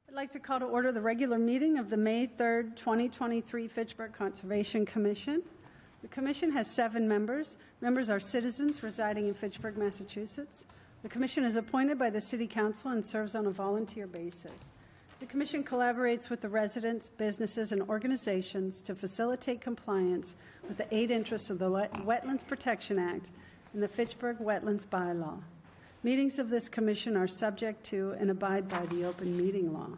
I'd like to call to order the regular meeting of the May 3rd, 2023 Fitchburg Conservation Commission. The commission has 7 members. Members are citizens residing in Fitchburg, Massachusetts. The commission is appointed by the City Council and serves on a volunteer basis. The commission collaborates with the residents, businesses, and organizations to facilitate compliance with the 8 interests of the Wetlands Protection Act and the Fitchburg Wetlands Bylaw. Meetings of this commission are subject to and abide by the open meeting law.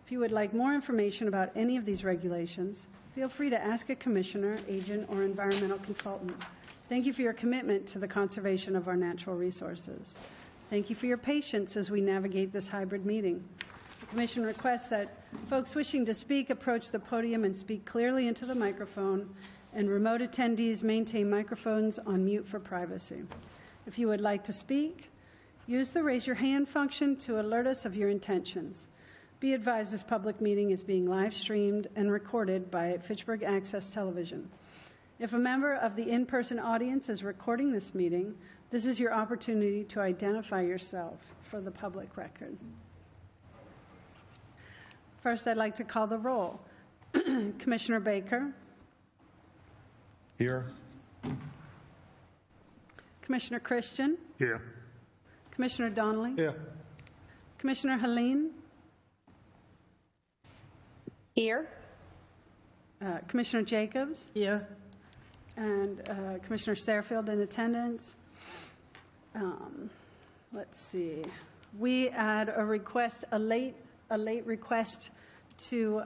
If you would like more information about any of these regulations, feel free to ask a commissioner, agent, or environmental consultant. Thank you for your commitment to the conservation of our natural resources. Thank you for your patience as we navigate this hybrid meeting. The commission requests that folks wishing to speak approach the podium and speak clearly into the microphone, and remote attendees maintain microphones on mute for privacy. If you would like to speak, use the raise your hand function to alert us of your intentions. Be advised this public meeting is being live streamed and recorded by Fitchburg Access Television. If a member of the in-person audience is recording this meeting, this is your opportunity to identify yourself for the public record. First, I'd like to call the roll. Commissioner Baker. Here. Commissioner Christian. Here. Commissioner Donnelly. Here. Commissioner Helene. Here. Commissioner Jacobs. Here. And Commissioner Sarefield in attendance. Let's see. We had a request, a late request to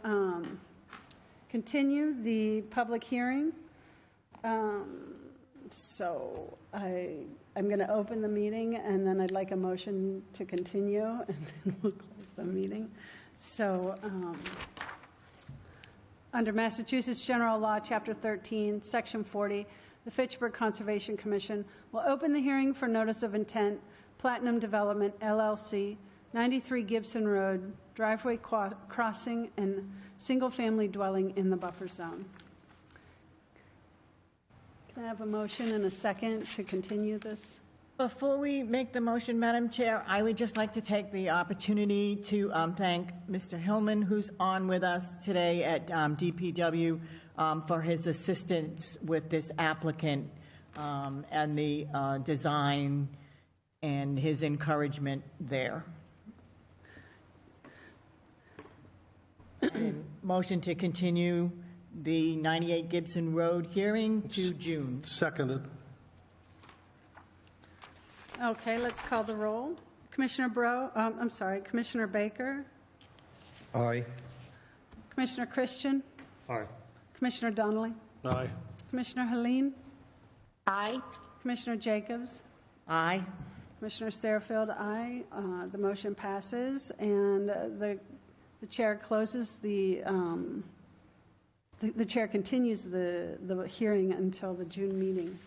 continue the public hearing. So I'm going to open the meeting, and then I'd like a motion to continue, and then we'll close the meeting. So under Massachusetts General Law, Chapter 13, Section 40, the Fitchburg Conservation Commission will open the hearing for notice of intent, Platinum Development, LLC, 93 Gibson Road, driveway crossing and single-family dwelling in the buffer zone. Can I have a motion and a second to continue this? Before we make the motion, Madam Chair, I would just like to take the opportunity to thank Mr. Hillman, who's on with us today at DPW, for his assistance with this applicant and the design and his encouragement there. Motion to continue the 98 Gibson Road hearing to June. Seconded. Okay, let's call the roll. Commissioner Commissioner Baker. Aye. Commissioner Christian. Aye. Commissioner Donnelly. Aye. Commissioner Helene. Aye. Commissioner Jacobs. Aye. Commissioner Sarefield, aye. The motion passes, and the chair closes the chair continues the hearing until the June meeting.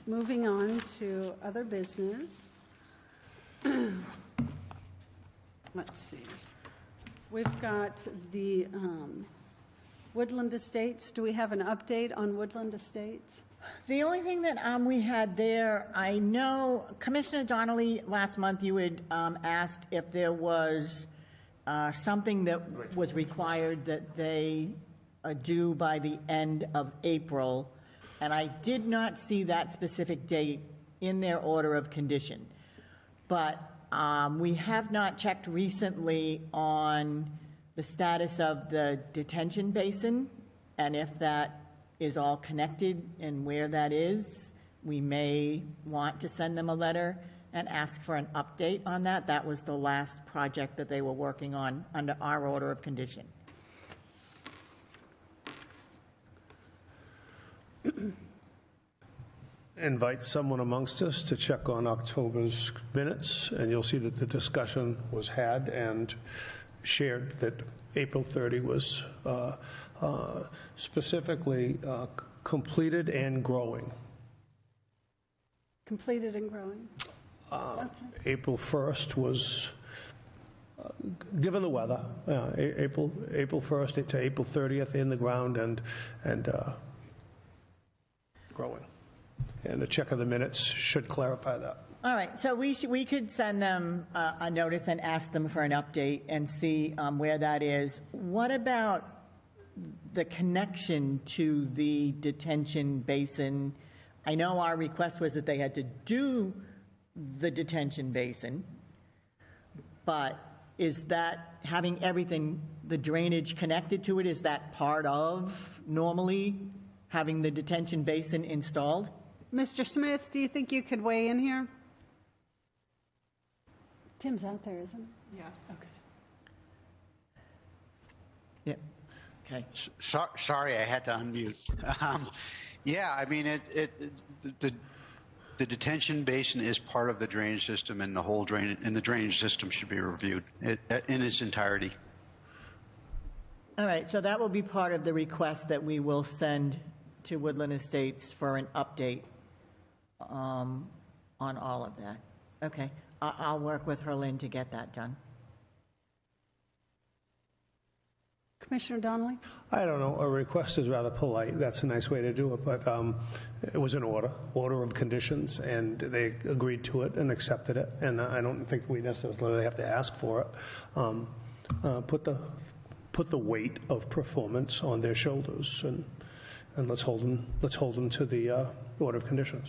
Moving on to other business. Let's see. We've got the Woodland Estates. Do we have an update on Woodland Estates? The only thing that we had there, I know, Commissioner Donnelly, last month you had asked if there was something that was required that they do by the end of April, and I did not see that specific date in their order of condition. But we have not checked recently on the status of the detention basin, and if that is all connected and where that is. We may want to send them a letter and ask for an update on that. That was the last project that they were working on under our order of condition. Invite someone amongst us to check on October's minutes, and you'll see that the discussion was had and shared that April 30 was specifically completed and growing. Completed and growing. Okay. April 1st was, given the weather, April 1st to April 30th in the ground and growing. And a check of the minutes should clarify that. All right, so we could send them a notice and ask them for an update and see where that is. What about the connection to the detention basin? I know our request was that they had to do the detention basin, but is that having everything, the drainage connected to it, is that part of normally having the detention basin installed? Mr. Smith, do you think you could weigh in here? Tim's out there, isn't he? Yes. Okay. Yeah, okay. Sorry, I had to unmute. Yeah, I mean, the detention basin is part of the drainage system, and the drainage system should be reviewed in its entirety. All right, so that will be part of the request that we will send to Woodland Estates for an update on all of that. Okay, I'll work with Herlin to get that done. Commissioner Donnelly? I don't know, a request is rather polite, that's a nice way to do it, but it was an order of conditions, and they agreed to it and accepted it, and I don't think we necessarily have to ask for it. Put the weight of performance on their shoulders, and let's hold them to the order of conditions.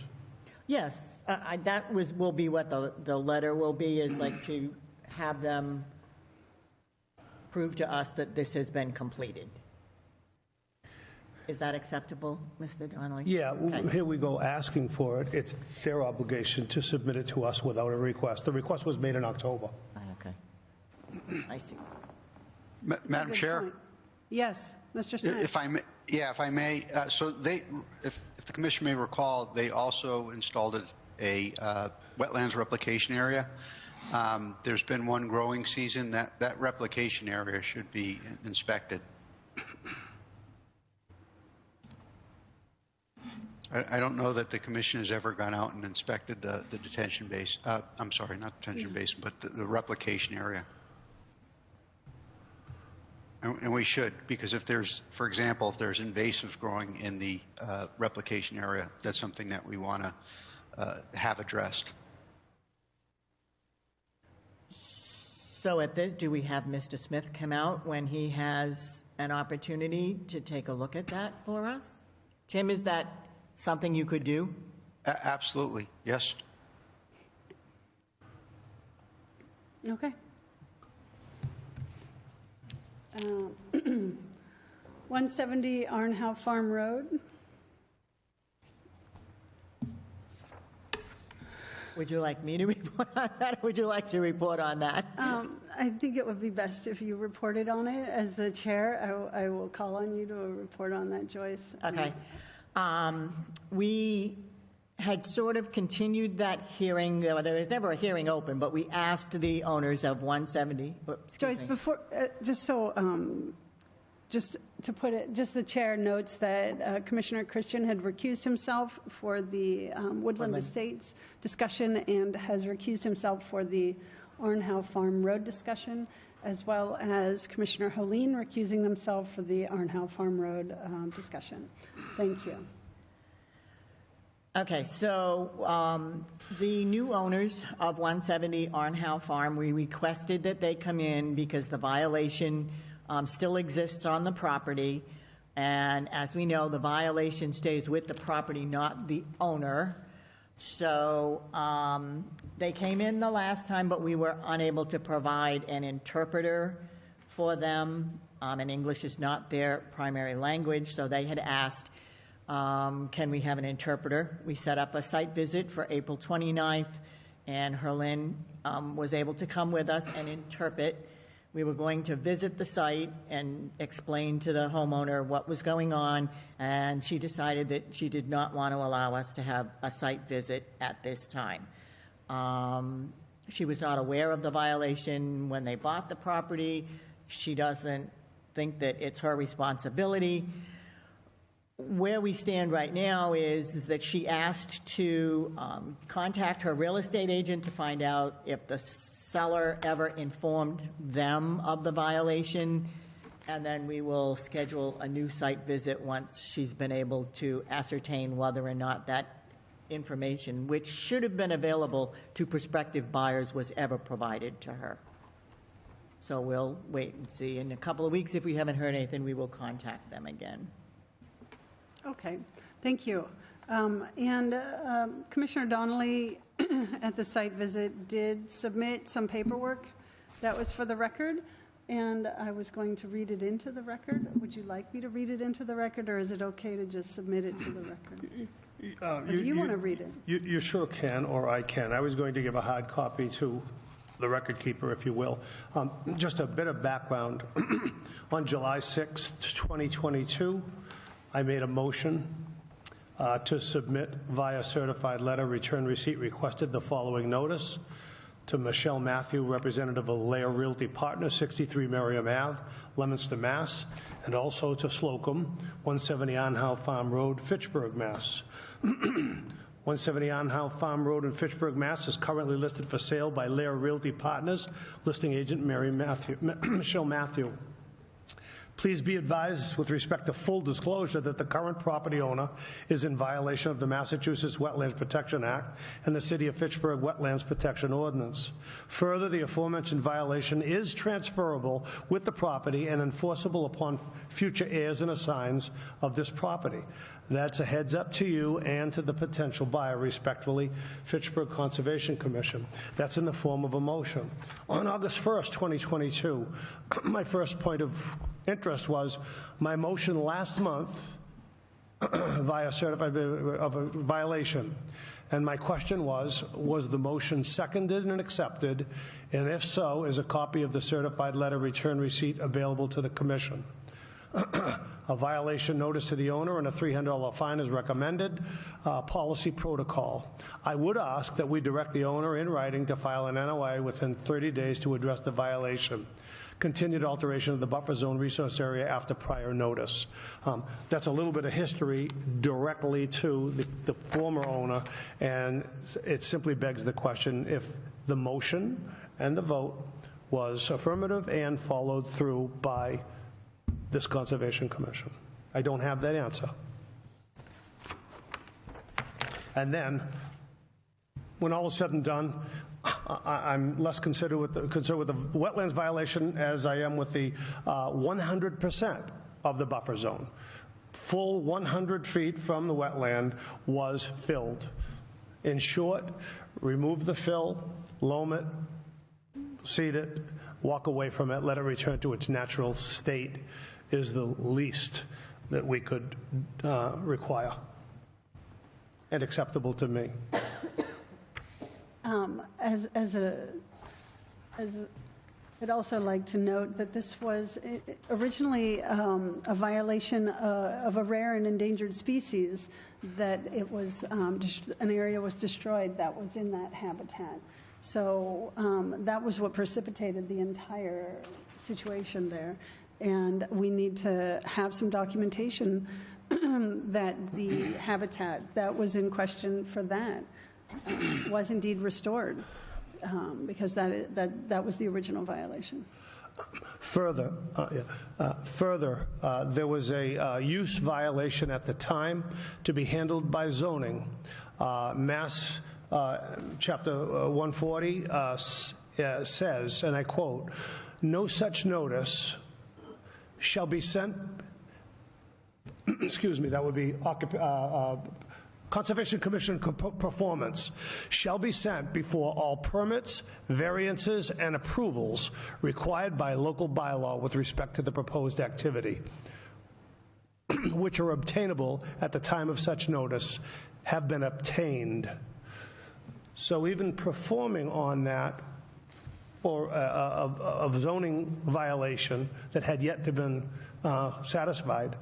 Yes, that will be what the letter will be, is like to have them prove to us that this has been completed. Is that acceptable, Mr. Donnelly? Yeah, Okay. here we go asking for it. It's their obligation to submit it to us without a request. The request was made in October. Okay, I see. Madam Good Chair, point. Yes, Mr. Smith? if I may, so if the commission may recall, they also installed a wetlands replication area. There's been one growing season. That replication area should be inspected. I don't know that the commission has ever gone out and inspected the detention base. I'm sorry, not detention basin, but the replication area. And we should, because if there's, for example, if there's invasives growing in the replication area, that's something that we want to have addressed. So at this, do we have Mr. Smith come out when he has an opportunity to take a look at that for us? Tim, is that something you could do? Absolutely, yes. Okay. 170 Arnhout Farm Road. Would you like me to report on that, or would you like to report on that? I think it would be best if you reported on it. As the chair, I will call on you to report on that, Joyce. Okay. We had sort of continued that hearing. There was never a hearing open, but we asked the owners of 170. Joyce, before, just to put it, just the chair notes that Commissioner Christian had recused himself for the Woodland Estates discussion and has recused himself for the Arnhout Farm Road discussion, as well as Commissioner Helene recusing themselves for the Arnhout Farm Road discussion. Thank you. Okay, so the new owners of 170 Arnhout Farm, we requested that they come in because the violation still exists on the property. And as we know, the violation stays with the property, not the owner. So they came in the last time, but we were unable to provide an interpreter for them. And English is not their primary language, so they had asked, can we have an interpreter? We set up a site visit for April 29th, and Herlin was able to come with us and interpret. We were going to visit the site and explain to the homeowner what was going on, and she decided that she did not want to allow us to have a site visit at this time. She was not aware of the violation when they bought the property. She doesn't think that it's her responsibility. Where we stand right now is that she asked to contact her real estate agent to find out if the seller ever informed them of the violation, and then we will schedule a new site visit once she's been able to ascertain whether or not that information, which should have been available to prospective buyers, was ever provided to her. So we'll wait and see. In a couple of weeks, if we haven't heard anything, we will contact them again. Okay, thank you. Commissioner Donnelly, at the site visit, did submit some paperwork that was for the record, and I was going to read it into the record. Would you like me to read it into the record, or is it okay to just submit it to the record? Or do you want to read it? You sure can, or I can. I was going to give a hard copy to the record keeper, if you will. Just a bit of background. On July 6th, 2022, I made a motion to submit via certified letter return receipt requested the following notice to Michelle Matthew, representative of Lair Realty Partners, 63 Merriam Ave, Leominster, Mass., and also to Slocum, 170 Onhow Farm Road, Fitchburg, Mass. 170 Onhow Farm Road in Fitchburg, Mass. is currently listed for sale by Lair Realty Partners, listing agent Michelle Matthew. Please be advised with respect to full disclosure that the current property owner is in violation of the Massachusetts Wetlands Protection Act and the City of Fitchburg Wetlands Protection Ordinance. Further, the aforementioned violation is transferable with the property and enforceable upon future heirs and assigns of this property. That's a heads up to you and to the potential buyer, respectfully, Fitchburg Conservation Commission. That's in the form of a motion. On August 1st, 2022, my first point of interest was my motion last month via certified of a violation. And my question was the motion seconded and accepted? And if so, is a copy of the certified letter return receipt available to the commission? A violation notice to the owner and a $300 fine is recommended. Policy protocol. I would ask that we direct the owner in writing to file an NOI within 30 days to address the violation. Continued alteration of the buffer zone resource area after prior notice. That's a little bit of history directly to the former owner, and it simply begs the question if the motion and the vote was affirmative and followed through by this Conservation Commission. I don't have that answer. And then, when all is said and done, I'm less concerned with the wetlands violation as I am with the 100% of the buffer zone. Full 100 feet from the wetland was filled. In short, remove the fill, loam it, seed it, walk away from it, let it return to its natural state is the least that we could require and acceptable to me. I'd also like to note that this was originally a violation of a rare and endangered species, that it was an area was destroyed that was in that habitat. So that was what precipitated the entire situation there. And we need to have some documentation that the habitat that was in question for that was indeed restored, because that was the original violation. Further, there was a use violation at the time to be handled by zoning. Mass Chapter 140 says, and I quote, "No such notice shall be sent," excuse me, that would be Conservation Commission performance, "shall be sent before all permits, variances, and approvals required by local bylaw with respect to the proposed activity, which are obtainable at the time of such notice, have been obtained." So even performing on that for a zoning violation that had yet to been satisfied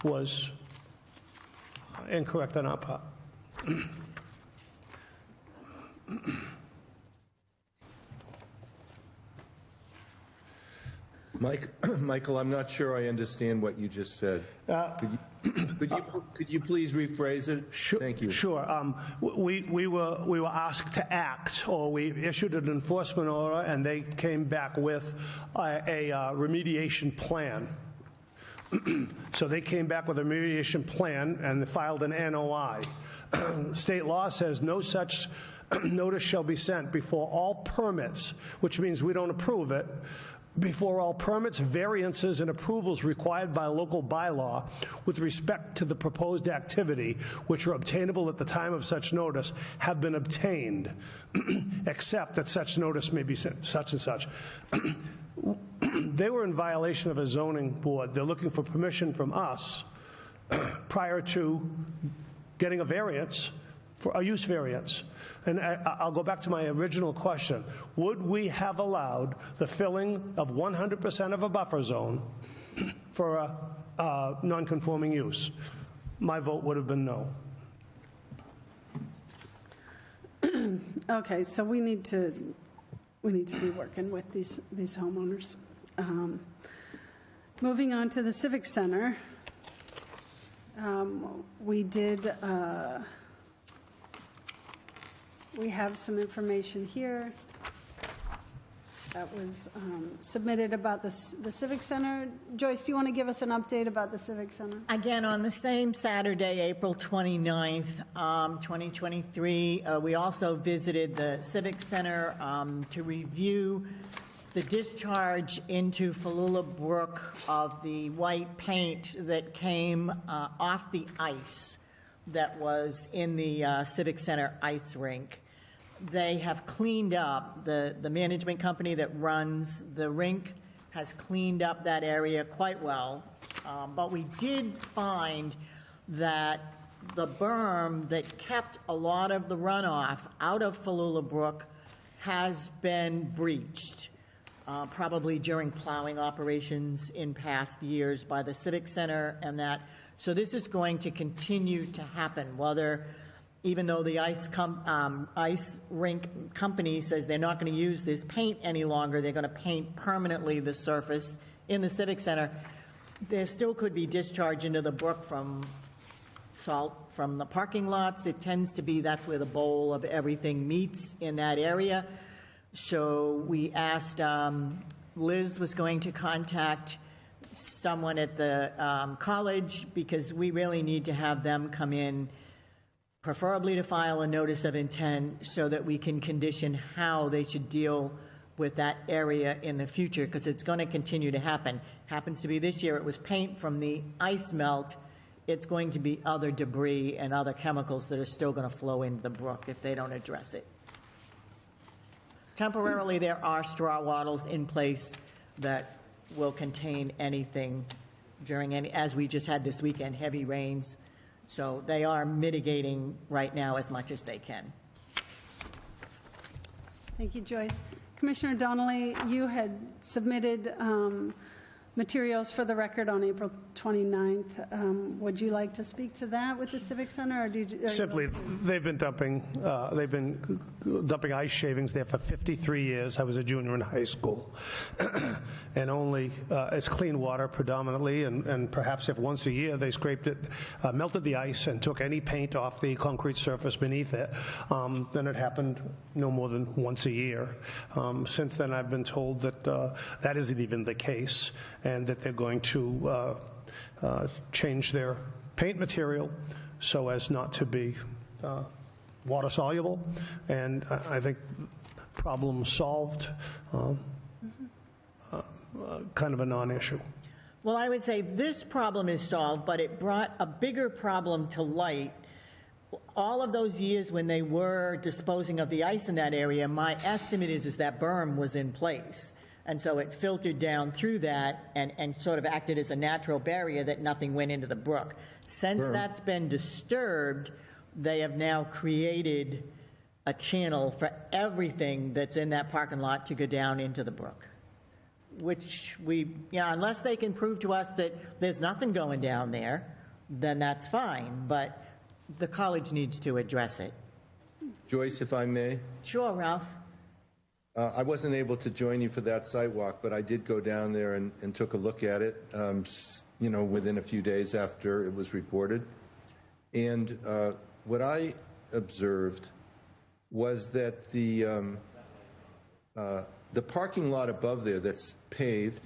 was incorrect on our part. Michael, I'm not sure I understand what you just said. Could you please rephrase it? Sure, Thank you. Sure. We were asked to act, or we issued an enforcement order, and they came back with a remediation plan. So they came back with a remediation plan and filed an NOI. State law says no such notice shall be sent before all permits, which means we don't approve it, before all permits, variances, and approvals required by local bylaw with respect to the proposed activity, which are obtainable at the time of such notice, have been obtained, except that such notice may be sent, such and such. They were in violation of a zoning board. They're looking for permission from us prior to getting a variance, for a use variance. And I'll go back to my original question. Would we have allowed the filling of 100% of a buffer zone for a non-conforming use? My vote would have been no. Okay, so we need to be working with these homeowners. Moving on to the Civic Center, we have some information here that was submitted about the Civic Center. Joyce, do you want to give us an update about the Civic Center? Again, on the same Saturday, April 29th, 2023, we also visited the Civic Center to review the discharge into Falula Brook of the white paint that came off the ice that was in the Civic Center ice rink. They have cleaned up, the management company that runs the rink has cleaned up that area quite well. But we did find that the berm that kept a lot of the runoff out of Falula Brook has been breached, probably during plowing operations in past years by the Civic Center and that. So this is going to continue to happen, whether, even though the ice rink company says they're not going to use this paint any longer, they're going to paint permanently the surface in the Civic Center, there still could be discharge into the brook from salt from the parking lots. It tends to be that's where the bowl of everything meets in that area. So we asked, Liz was going to contact someone at the college, because we really need to have them come in, preferably to file a notice of intent so that we can condition how they should deal with that area in the future, because it's going to continue to happen. Happens to be this year, it was paint from the ice melt. It's going to be other debris and other chemicals that are still going to flow into the brook if they don't address it. Temporarily, there are straw wattles in place that will contain anything during any, as we just had this weekend, heavy rains. So they are mitigating right now as much as they can. Thank you, Joyce. Commissioner Donnelly, you had submitted materials for the record on April 29th. Would you like to speak to that with the Civic Center, or do you... Simply, they've been dumping ice shavings there for 53 years. I was a junior in high school. And only, it's clean water predominantly, and perhaps if once a year they scraped it, melted the ice and took any paint off the concrete surface beneath it, then it happened no more than once a year. Since then, I've been told that that isn't even the case, and that they're going to change their paint material so as not to be water soluble, and I think problem solved, kind of a non-issue. Well, I would say this problem is solved, but it brought a bigger problem to light. All of those years when they were disposing of the ice in that area, my estimate is that berm was in place. And so it filtered down through that and sort of acted as a natural barrier that nothing went into the brook. Since that's been disturbed, they have now created a channel for everything that's in that parking lot to go down into the brook, which unless they can prove to us that there's nothing going down there, then that's fine. But the college needs to address it. Joyce, if I may? Sure, Ralph. I wasn't able to join you for that sidewalk, but I did go down there and took a look at it, within a few days after it was reported. And what I observed was that the parking lot above there that's paved,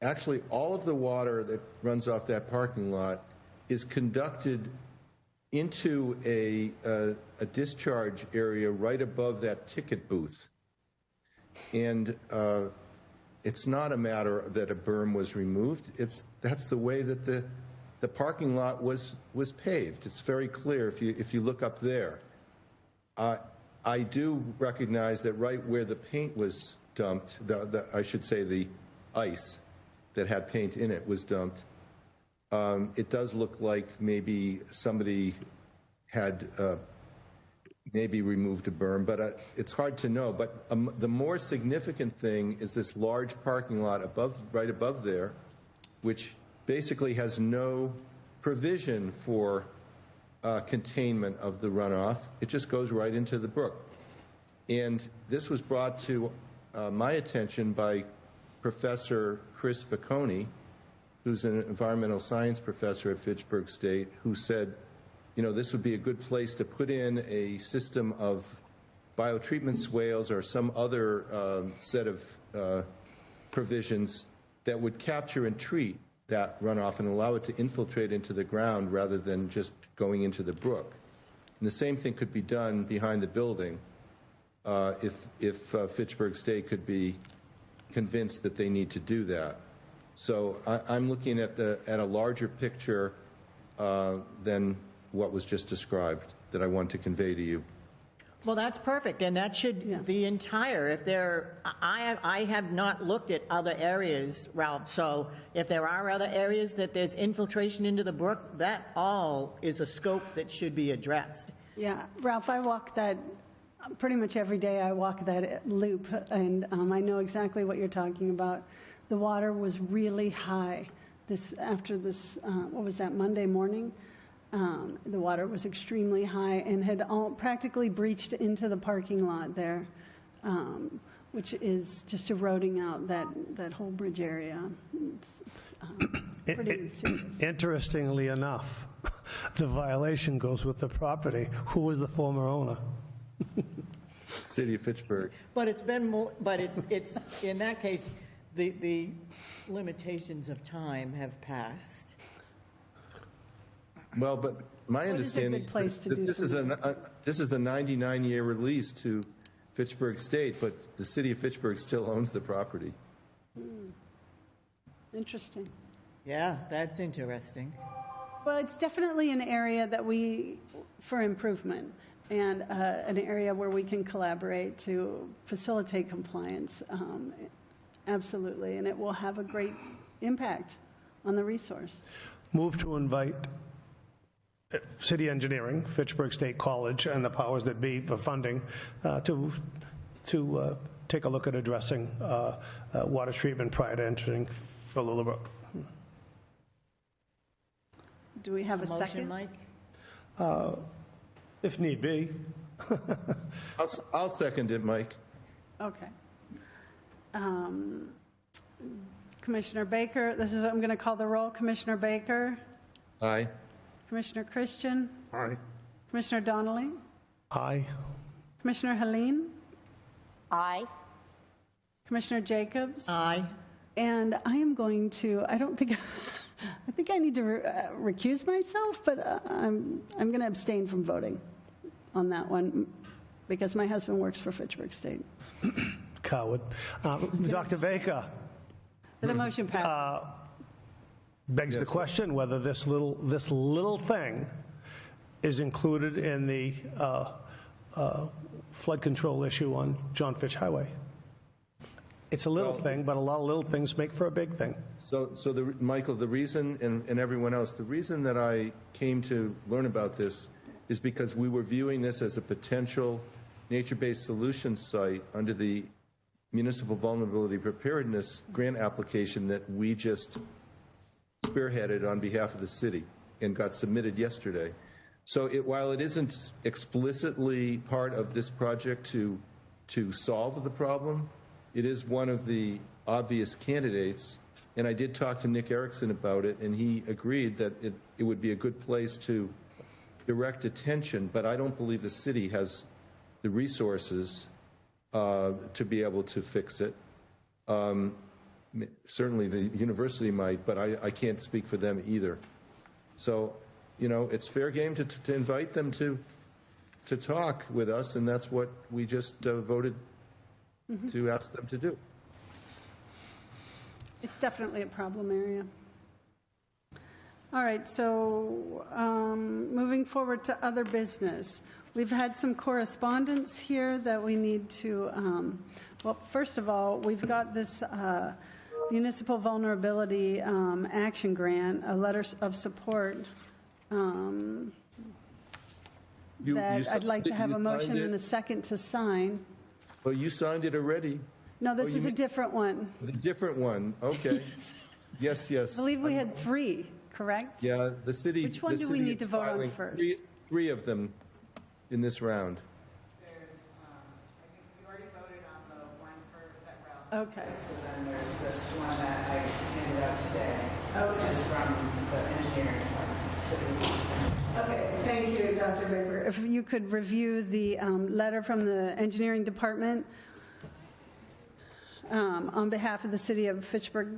actually all of the water that runs off that parking lot is conducted into a discharge area right above that ticket booth. And it's not a matter that a berm was removed. That's the way that the parking lot was paved. It's very clear if you look up there. I do recognize that right where the paint was dumped, I should say the ice that had paint in it was dumped, it does look like maybe somebody had maybe removed a berm, but it's hard to know. But the more significant thing is this large parking lot right above there, which basically has no provision for containment of the runoff. It just goes right into the brook. And this was brought to my attention by Professor Chris Bocconi, who's an environmental science professor at Fitchburg State, who said, you know, this would be a good place to put in a system of biotreatment swales or some other set of provisions that would capture and treat that runoff and allow it to infiltrate into the ground rather than just going into the brook. And the same thing could be done behind the building if Fitchburg State could be convinced that they need to do that. So I'm looking at a larger picture than what was just described that I want to convey to you. Well, that's perfect, and that should the entire, if there, I have not looked at other areas, Ralph, so if there are other areas that there's infiltration into the brook, that all is a scope that should be addressed. Yeah, Ralph, I walk that pretty much every day. I walk that loop, and I know exactly what you're talking about. The water was really high after this, what was that, Monday morning? The water was extremely high and had practically breached into the parking lot there, which is just eroding out that whole bridge area. It's pretty serious. Interestingly enough, the violation goes with the property. Who was the former owner? City of Fitchburg. But it's been more, but it's in that case, the limitations of time have passed. Well, but my understanding place to that do this is a 99-year release to Fitchburg State, but the city of Fitchburg still owns the property. Interesting. Yeah, that's interesting. Well, it's definitely an area that for improvement, and an area where we can collaborate to facilitate compliance. Absolutely, and it will have a great impact on the resource. Move to invite City Engineering, Fitchburg State College, and the powers that be for funding to take a look at addressing water treatment prior to entering for Lillibrook. Do we have a Motion, second? Mike? If need be. I'll second it, Mike. Okay. Commissioner Baker, I'm going to call the roll. Commissioner Baker, Aye. Commissioner Christian, Aye. Commissioner Donnelly, Aye. Commissioner Helene, Aye. Commissioner Jacobs, Aye. and I am going to, I think I need to recuse myself, but I'm going to abstain from voting on that one because my husband works for Fitchburg State. Coward. Dr. Baker. The motion passes. Begs the question whether this little thing is included in the flood control issue on John Fitch Highway. It's a little thing, but a lot of little things make for a big thing. So Michael, the reason, and everyone else, the reason that I came to learn about this is because we were viewing this as a potential nature-based solution site under the Municipal Vulnerability Preparedness grant application that we just spearheaded on behalf of the city and got submitted yesterday. So while it isn't explicitly part of this project to solve the problem, it is one of the obvious candidates. And I did talk to Nick Erickson about it, and he agreed that it would be a good place to direct attention, but I don't believe the city has the resources to be able to fix it. Certainly the university might, but I can't speak for them either. So it's fair game to invite them to talk with us, and that's what we just voted to ask them to do. It's definitely a problem area. All right, so moving forward to other business. We've had some correspondence here that we need to, well, first of all, we've got this municipal vulnerability action grant, a letter of support that I'd like to have a motion and a second to sign. Well, you signed it already. No, this is a different one. The different one, okay. Yes. I believe we had 3, correct? Yeah, the city. Which one the do we city need to is vote on filing first? Three of them in this round. There's, I think we already voted on the one that Ralph. Okay. So then there's this one that I handed out today, which is from the engineering department, city. Okay, thank you, Dr. Baker. If you could review the letter from the engineering department on behalf of the City of Fitchburg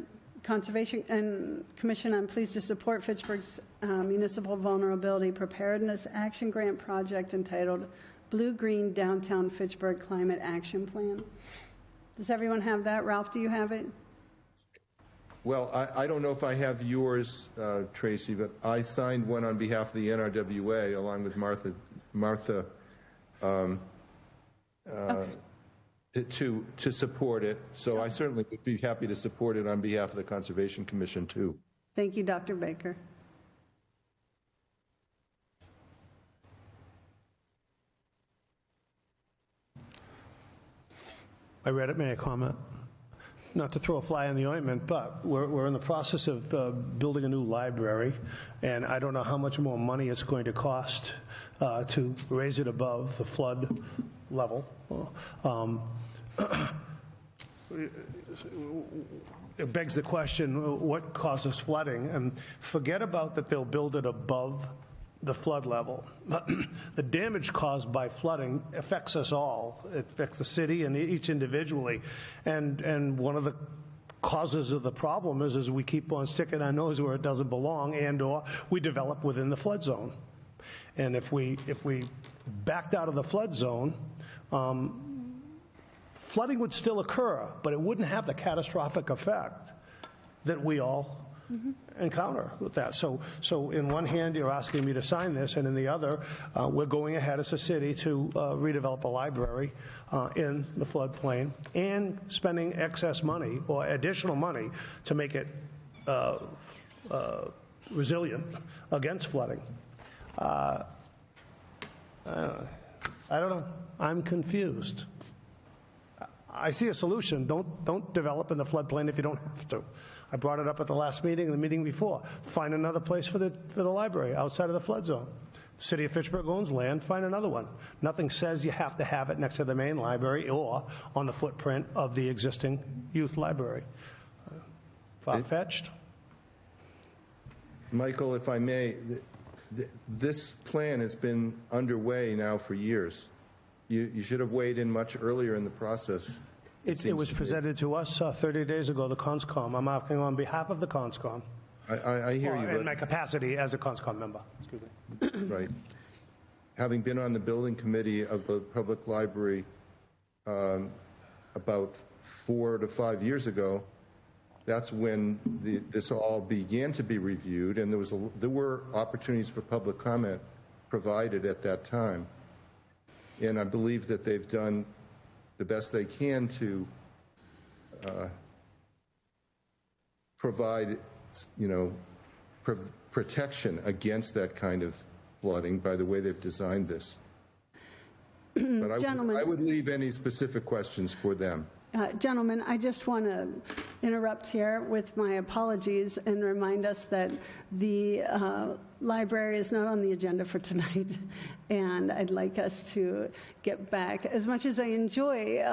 Conservation and Commission, I'm pleased to support Fitchburg's Municipal Vulnerability Preparedness Action Grant project entitled Blue-Green Downtown Fitchburg Climate Action Plan. Does everyone have that? Ralph, do you have it? Well, I don't know if I have yours, Tracy, but I signed one on behalf of the NRWA along with Martha to support it. So I certainly would be happy to support it on behalf of the Conservation Commission, too. Thank you, Dr. Baker. I read it. May I comment? Not to throw a fly in the ointment, but we're in the process of building a new library, and I don't know how much more money it's going to cost to raise it above the flood level. It begs the question, what causes flooding? And forget about that they'll build it above the flood level. The damage caused by flooding affects us all. It affects the city and each individually. And one of the causes of the problem is we keep on sticking our nose where it doesn't belong, and or we develop within the flood zone. And if we backed out of the flood zone, flooding would still occur, but it wouldn't have the catastrophic effect that we all encounter with that. So in one hand, you're asking me to sign this, and in the other, we're going ahead as a city to redevelop a library in the floodplain and spending excess money or additional money to make it resilient against flooding. I don't know. I'm confused. I see a solution. Don't develop in the floodplain if you don't have to. I brought it up at the last meeting and the meeting before. Find another place for the library outside of the flood zone. The city of Fitchburg owns land. Find another one. Nothing says you have to have it next to the main library or on the footprint of the existing youth library. Far-fetched. Michael, if I may, this plan has been underway now for years. You should have weighed in much earlier in the process. It was presented to us 30 days ago, the CONSCOM. I'm acting on behalf of the CONSCOM. I hear you. In my capacity as a CONSCOM member. Excuse me. Right. Having been on the building committee of the public library about 4 to 5 years ago, that's when this all began to be reviewed, and there were opportunities for public comment provided at that time. And I believe that they've done the best they can to provide, protection against that kind of flooding by the way they've designed this. But I would leave any specific questions for them. Gentlemen, I just want to interrupt here with my apologies and remind us that the library is not on the agenda for tonight, and I'd like us to get back. As much as I enjoy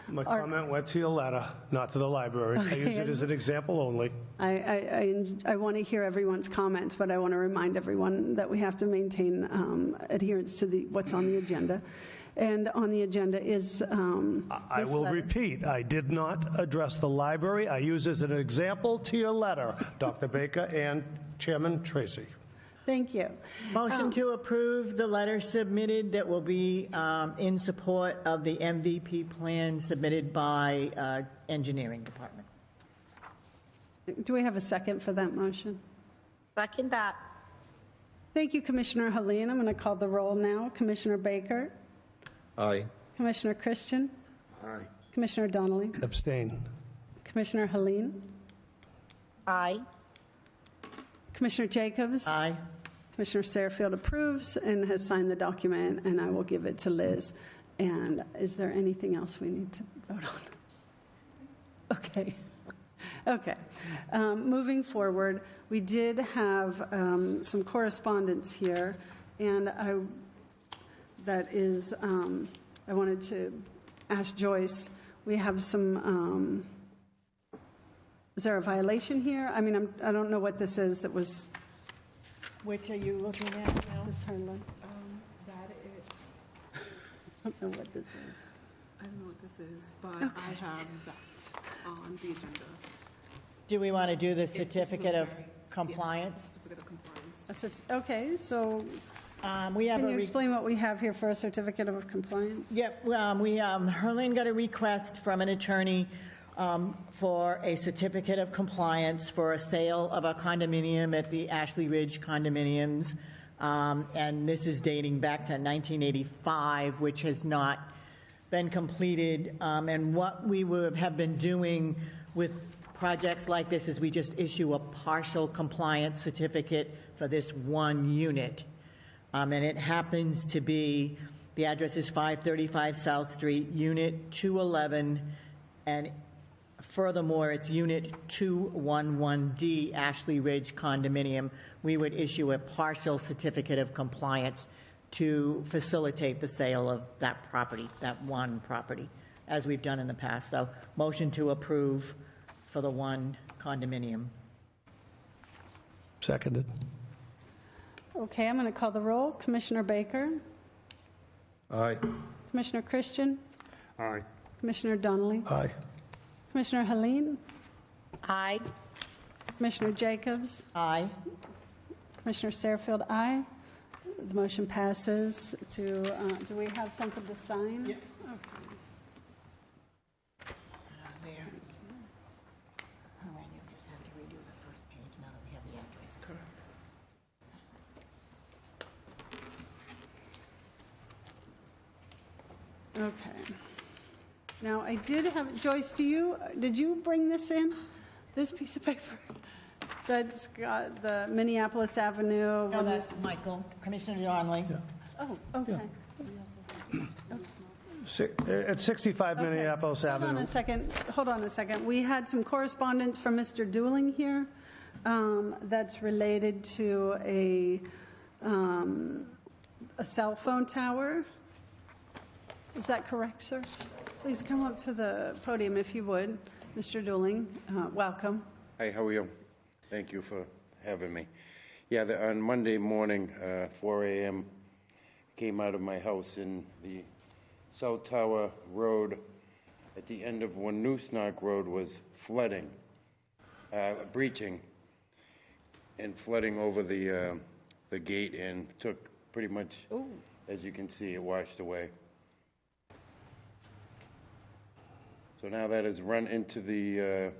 My comment went to your letter, not to the library. I use it as an example only. I want to hear everyone's comments, but I want to remind everyone that we have to maintain adherence to what's on the agenda. And on the agenda is I will repeat, I did not address the library. I use as an example to your letter, Dr. Baker and Chairman Tracy. Thank you. Motion to approve the letter submitted that will be in support of the MVP plan submitted by Engineering Department. Do we have a second for that motion? Second that. Thank you, Commissioner Helene. I'm going to call the roll now. Commissioner Baker, Aye. Commissioner Christian, Aye. Commissioner Donnelly, Abstain. Commissioner Helene, Aye. Commissioner Jacobs. Aye. Commissioner Sarfield approves and has signed the document, and I will give it to Liz. And is there anything else we need to vote on? Okay. Okay. Moving forward, we did have some correspondence here, and I wanted to ask Joyce, we have some, is there a violation here? I mean, I don't know what this is that was, Which are you looking at now? this Harlan? That is, I don't know what this is. I don't know what this is, but I have that on the agenda. Do we want to do the This is a certificate of very- compliance? Certificate of compliance. Okay, so We have can a you re- explain what we have here for a certificate of compliance? Yep, Herlene got a request from an attorney for a certificate of compliance for a sale of a condominium at the Ashley Ridge condominiums. And this is dating back to 1985, which has not been completed. And what we have been doing with projects like this is we just issue a partial compliance certificate for this one unit. And it happens to be, the address is 535 South Street, Unit 211, and furthermore, it's Unit 211D, Ashley Ridge condominium. We would issue a partial certificate of compliance to facilitate the sale of that property, that one property, as we've done in the past. So motion to approve for the one condominium. Seconded. Okay, I'm going to call the roll. Commissioner Baker, Aye. Commissioner Christian, Aye. Commissioner Donnelly, Aye. Commissioner Helene, Aye. Commissioner Jacobs, Aye. Commissioner Sarfield, aye. The motion passes to, do we have something to sign? Yeah. Okay. There. All right, you just have to redo the first page now that we have the address. Correct. Okay. Now, I did have, Joyce, did you bring this in? This piece of paper? That's got the Minneapolis Avenue. No, that's Michael, Commissioner Donnelly. Oh, okay. At 65 Minneapolis Avenue. Hold on a second. We had some correspondence from Mr. Dooling here that's related to a cell phone tower. Is that correct, sir? Please come up to the podium if you would. Mr. Dooling, welcome. Hi, how are you? Thank you for having me. Yeah, on Monday morning, 4 a.m., came out of my house in the South Tower Road at the end of Winoosknock Road was flooding, breaching, and flooding over the gate and took pretty much, as you can see, it washed away. So now that has run into the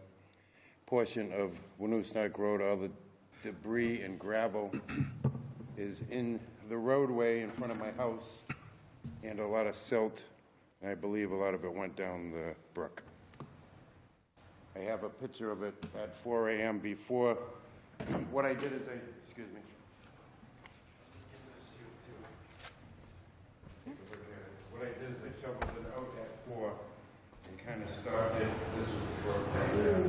portion of Winoosknock Road. All the debris and gravel is in the roadway in front of my house, and a lot of silt. I believe a lot of it went down the brook. I have a picture of it at 4 a.m. before. What I did is excuse me. What I did is I shoveled it out at 4 and kind of started. This was the brook right there.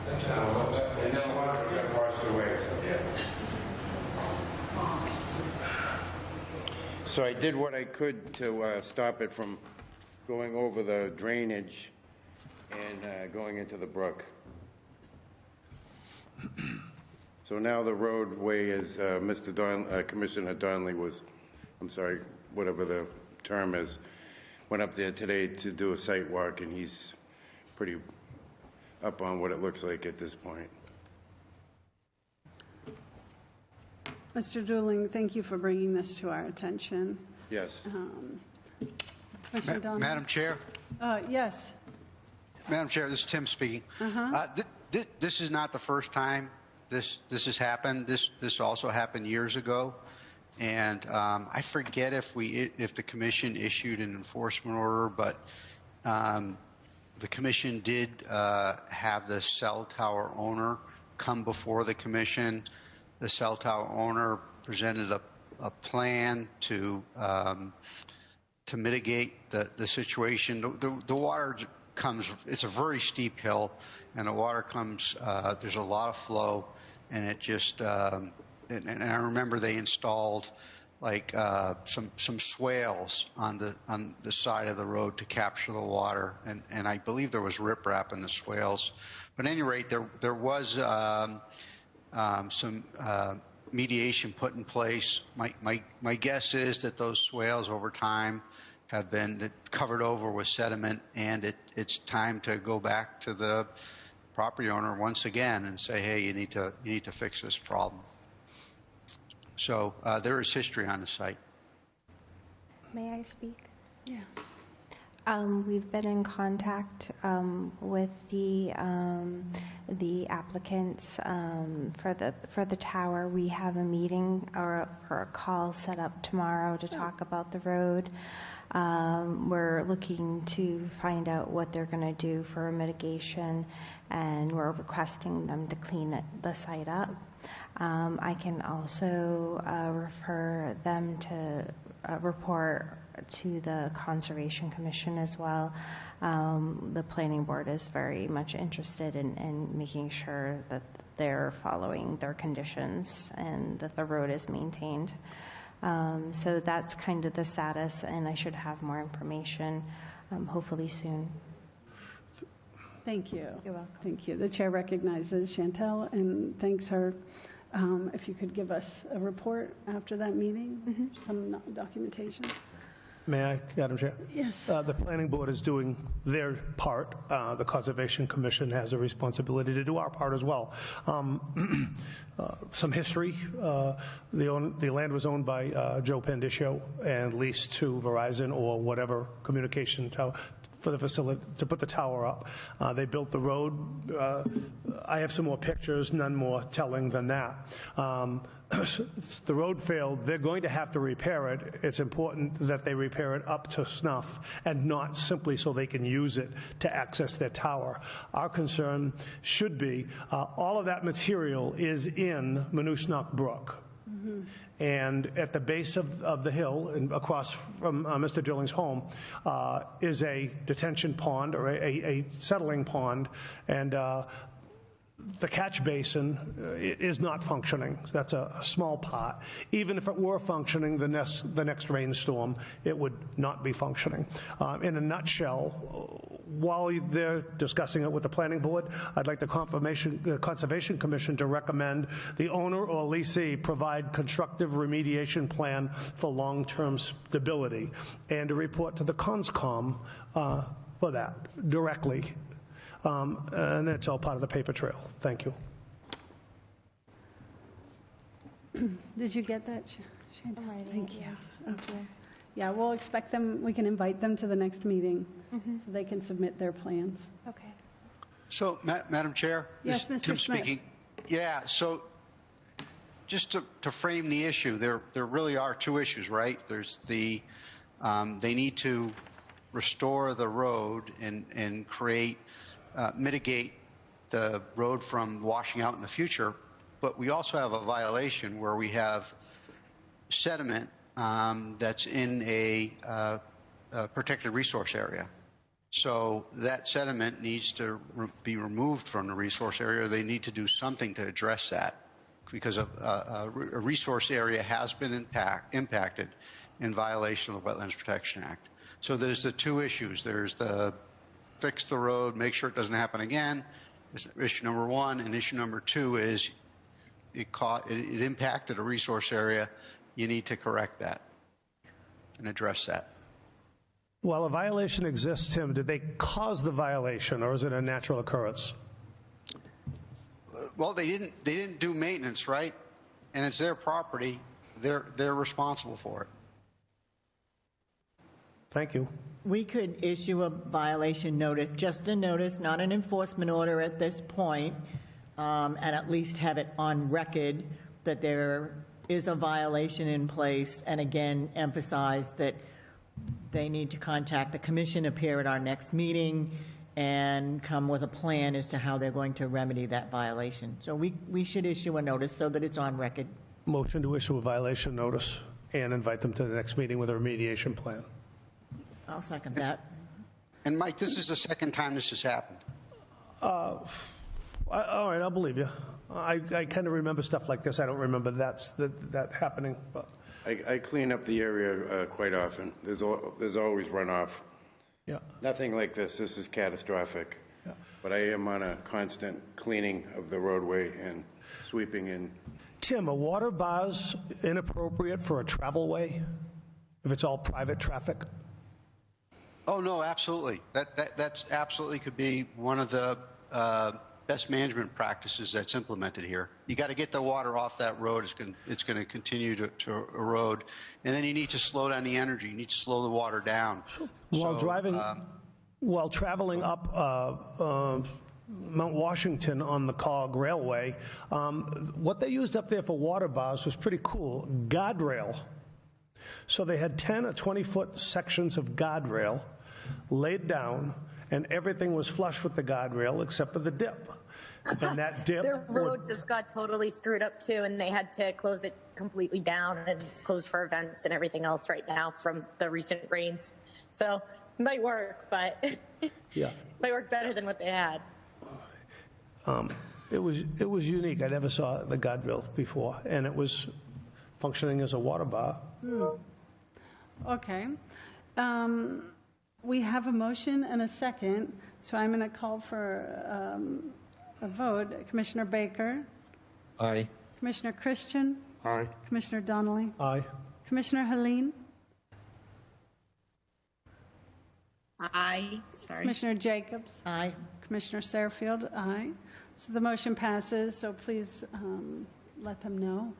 That's how it was. And then a lot of it got washed away. So I did what I could to stop it from going over the drainage and going into the brook. So now the roadway is, Commissioner Donnelly was, I'm sorry, whatever the term is, went up there today to do a site walk, and he's pretty up on what it looks like at this point. Mr. Dooling, thank you for bringing this to our attention. Yes. Commissioner Donovan? Madam Chair? Yes. Madam Chair, this is Tim speaking. This is not the first time this has happened. This also happened years ago, and I forget if the commission issued an enforcement order, but the commission did have the cell tower owner come before the commission. The cell tower owner presented a plan to mitigate the situation. The water comes, it's a very steep hill, and the water comes, there's a lot of flow, and it just, and I remember they installed like some swales on the side of the road to capture the water, and I believe there was riprap in the swales. But at any rate, there was some mediation put in place. My guess is that those swales over time have been covered over with sediment, and it's time to go back to the property owner once again and say, hey, you need to fix this problem. So there is history on the site. May I speak? Yeah. We've been in contact with the applicants for the tower. We have a meeting or a call set up tomorrow to talk about the road. We're looking to find out what they're going to do for mitigation, and we're requesting them to clean the site up. I can also refer them to report to the Conservation Commission as well. The Planning Board is very much interested in making sure that they're following their conditions and that the road is maintained. So that's kind of the status, and I should have more information hopefully soon. Thank you. You're welcome. Thank you. The chair recognizes Chantel and thanks her. If you could give us a report after that meeting, some documentation. May I, Madam Chair? Yes. The Planning Board is doing their part. The Conservation Commission has a responsibility to do our part as well. Some history. The land was owned by Joe Pandiscio and leased to Verizon or whatever communication tower for the facility to put the tower up. They built the road. I have some more pictures, none more telling than that. The road failed. They're going to have to repair it. It's important that they repair it up to snuff and not simply so they can use it to access their tower. Our concern should be all of that material is in Monusnock Brook. And at the base of the hill and across from Mr. Dilling's home is a detention pond or a settling pond, and the catch basin is not functioning. That's a small part. Even if it were functioning, the next rainstorm, it would not be functioning. In a nutshell, while they're discussing it with the Planning Board, I'd like the Conservation Commission to recommend the owner or leasee provide constructive remediation plan for long-term stability and to report to the CONSCOM for that directly. And it's all part of the paper trail. Thank you. Did you get that, Chantal? I'm writing Thank it, you. yes. Okay. Yeah, we'll expect them, we can invite them to the next meeting so they can submit their plans. Okay. So, Madam Chair? Yes, this is Mr. Tim Smith. speaking. Yeah, so just to frame the issue, there really are two issues, right? There's the, they need to restore the road and create, mitigate the road from washing out in the future, but we also have a violation where we have sediment that's in a protected resource area. So that sediment needs to be removed from the resource area. They need to do something to address that because a resource area has been impacted in violation of the Wetlands Protection Act. So there's the two issues. There's the fix the road, make sure it doesn't happen again. Issue number one, and issue number two is it impacted a resource area. You need to correct that and address that. While a violation exists, Tim, did they cause the violation, or is it a natural occurrence? Well, they didn't do maintenance, right? and it's their property, they're responsible for it. Thank you. We could issue a violation notice, just a notice, not an enforcement order at this point, and at least have it on record that there is a violation in place, and again, emphasize that they need to contact the commission, appear at our next meeting, and come with a plan as to how they're going to remedy that violation. So we should issue a notice so that it's on record. Motion to issue a violation notice and invite them to the next meeting with a remediation plan. I'll second that. And Mike, this is the second time this has happened. All right, I'll believe you. I kind of remember stuff like this. I don't remember that happening, but I clean up the area quite often. There's always runoff. yeah. Nothing like this. This is catastrophic. Yeah. But I am on a constant cleaning of the roadway and sweeping in. Tim, are water bars inappropriate for a travelway if it's all private traffic? Oh, no, absolutely. That's absolutely could be one of the best management practices that's implemented here. You got to get the water off that road. It's going to continue to erode. And then you need to slow down the energy. You need to slow the water down. While traveling up Mount Washington on the COG Railway, what they used up there for water bars was pretty cool. Guardrail. So they had 10 or 20-foot sections of guardrail laid down, and everything was flush with the guardrail except for the dip. And that dip Their road just got totally screwed up too, and they had to close it completely down, and it's closed for events and everything else right now from the recent rains. So it might work, but yeah, might work better than what they had. it was unique. I never saw the guardrail before, and it was functioning as a water bar. Okay. We have a motion and a second, so I'm going to call for a vote. Commissioner Baker? Aye. Commissioner Christian? Aye. Commissioner Donnelly? Aye. Commissioner Helene? Aye. Sorry. Commissioner Jacobs? Aye. Commissioner Sarfield? Aye. So the motion passes, so please let them know.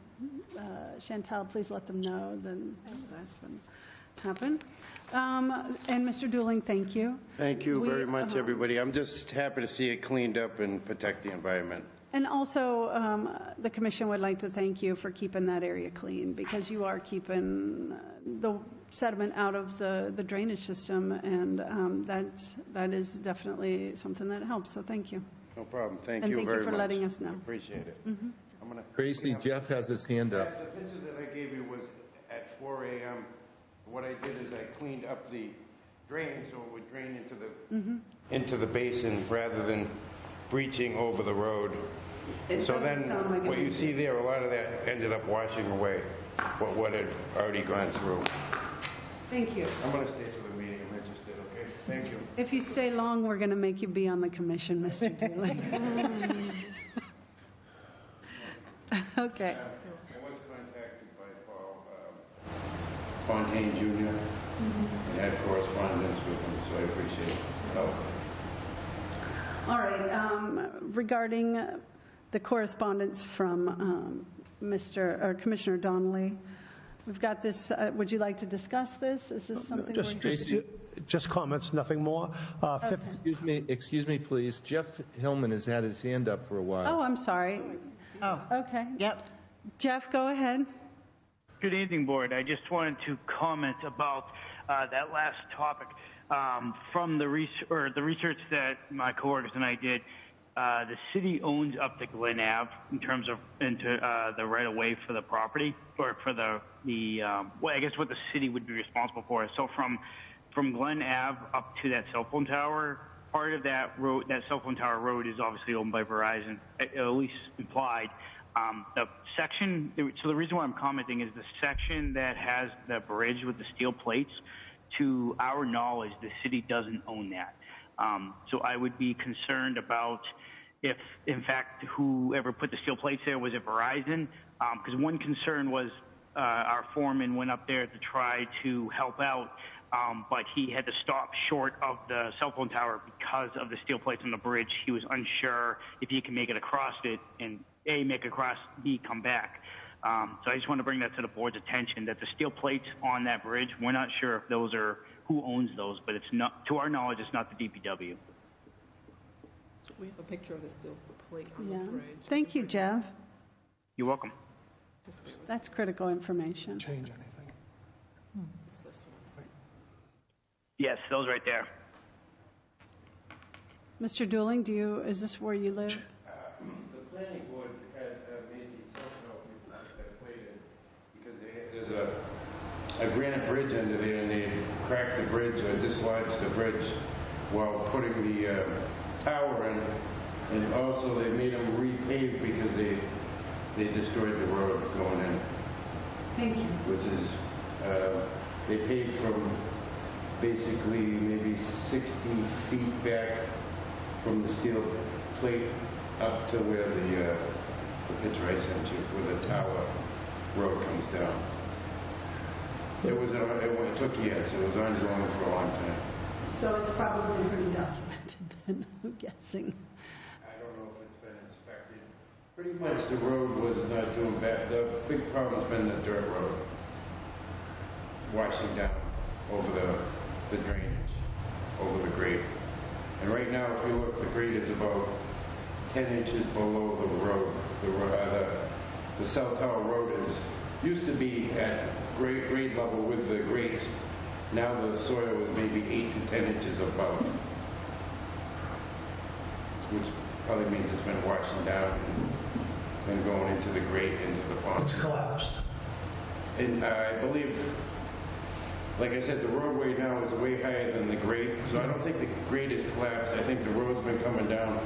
Chantal, please let them know then that's been happened. And Mr. Dooling, thank you. Thank you very much, everybody. I'm just happy to see it cleaned up and protect the environment. And also, the commission would like to thank you for keeping that area clean, because you are keeping the sediment out of the drainage system, and that is definitely something that helps, so thank you. No problem. Thank And you very much. thank you for letting us know. I appreciate it. I'm gonna Tracy, Jeff has his hand up. The picture that I gave you was at 4 a.m. What I did is I cleaned up the drain so it would drain into the basin rather than breaching over the road. So then what you see there, a lot of that ended up washing away what had already gone through. Thank you. I'm going to stay for the meeting. I'm interested, okay? Thank you. If you stay long, we're going to make you be on the commission, Mr. Dooling. Okay. I was contacted by Paul Fontaine Jr. and had correspondence with him, so I appreciate it. All right. Regarding the correspondence from Commissioner Donnelly, we've got this. Would you like to discuss this? Is this something? Just comments, nothing more. Excuse me, please. Jeff Hillman has had his hand up for a while. Oh, I'm sorry. Oh, Okay. yep. Jeff, go ahead. Good evening, Board. I just wanted to comment about that last topic. From the research that my coworkers and I did, the city owns up to Glen Ave in terms of the right of way for the property, or for the well, I guess what the city would be responsible for. So from Glen Ave up to that cell phone tower, part of that road, that cell phone tower road, is obviously owned by Verizon, at least implied. The section, so the reason why I'm commenting is the section that has the bridge with the steel plates, to our knowledge, the city doesn't own that. So I would be concerned about if, in fact, whoever put the steel plates there, was it Verizon? Because one concern was our foreman went up there to try to help out, but he had to stop short of the cell phone tower because of the steel plates on the bridge. He was unsure if he can make it across it, and A, make it across, B, come back. So I just want to bring that to the board's attention, that the steel plates on that bridge, we're not sure if those are, who owns those, but it's not, to our knowledge, it's not the DPW. We have a picture of the steel plate on Yeah. the bridge. Thank you, Jeff. You're welcome. That's critical information. Change anything. It's this one. Yes, those right there. Mr. Dooling, is this where you live? The planning board had made these social plated because there's a granite bridge under there, and they cracked the bridge or dislodged the bridge while putting the tower in, and also they made them repave because they destroyed the road going in. Thank you. Which is, they paved from basically maybe 60 feet back from the steel plate up to where the picture I sent you, where the tower road comes down. It took years. It was ongoing for a long time. So it's probably pretty documented then, I'm guessing. I don't know if it's been inspected. Pretty much the road was not doing bad. The big problem's been the dirt road washing down over the drainage, over the grade. And right now, if you look, the grade is about 10 inches below the road. The cell tower road used to be at grade level with the grades. Now the soil is maybe 8 to 10 inches above, which probably means it's been washing down and going into the grate, into the pond. It's collapsed. And I believe, like I said, the roadway now is way higher than the grade, so I don't think the grade is collapsed. I think the road's been coming down.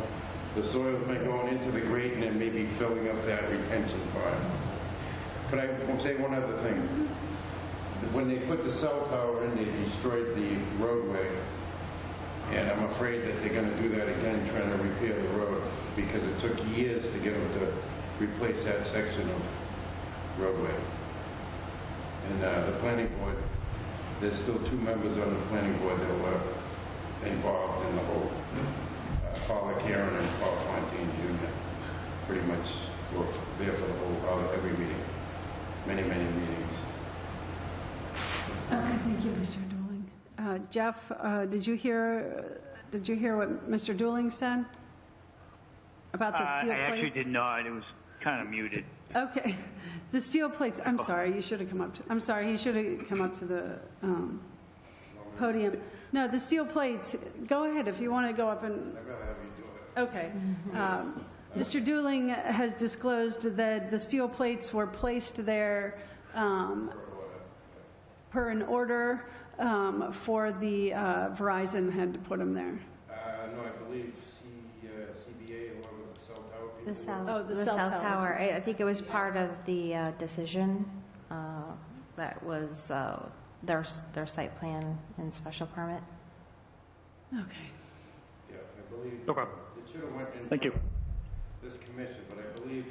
The soil's been going into the grate and then maybe filling up that retention pond. Could I say one other thing? When they put the cell tower in, they destroyed the roadway. And I'm afraid that they're going to do that again, trying to repair the road, because it took years to get them to replace that section of roadway. And the planning board, there's still 2 members on the planning board that were involved in the whole, Paula Karen and Paul Fontaine Jr. Pretty much were there for the whole, every meeting, many meetings. Okay, thank you, Mr. Dooling. Jeff, did you hear what Mr. Dooling said about the steel plates? I actually did not. It was kind of muted. Okay, the steel plates. I'm sorry. You should have come up. I'm sorry. He should have come up to the podium. No, the steel plates. Go ahead if you want to go up and. I'd rather have you do it. Okay. Mr. Dooling has disclosed that the steel plates were placed there per an order for the Verizon had to put them there. No, I believe CBA along with the cell tower people. The cell tower. I think it was part of the decision that was their site plan and special permit. Okay. Yeah, I believe Okay. it should have went in Thank you. front of this commission, but I believe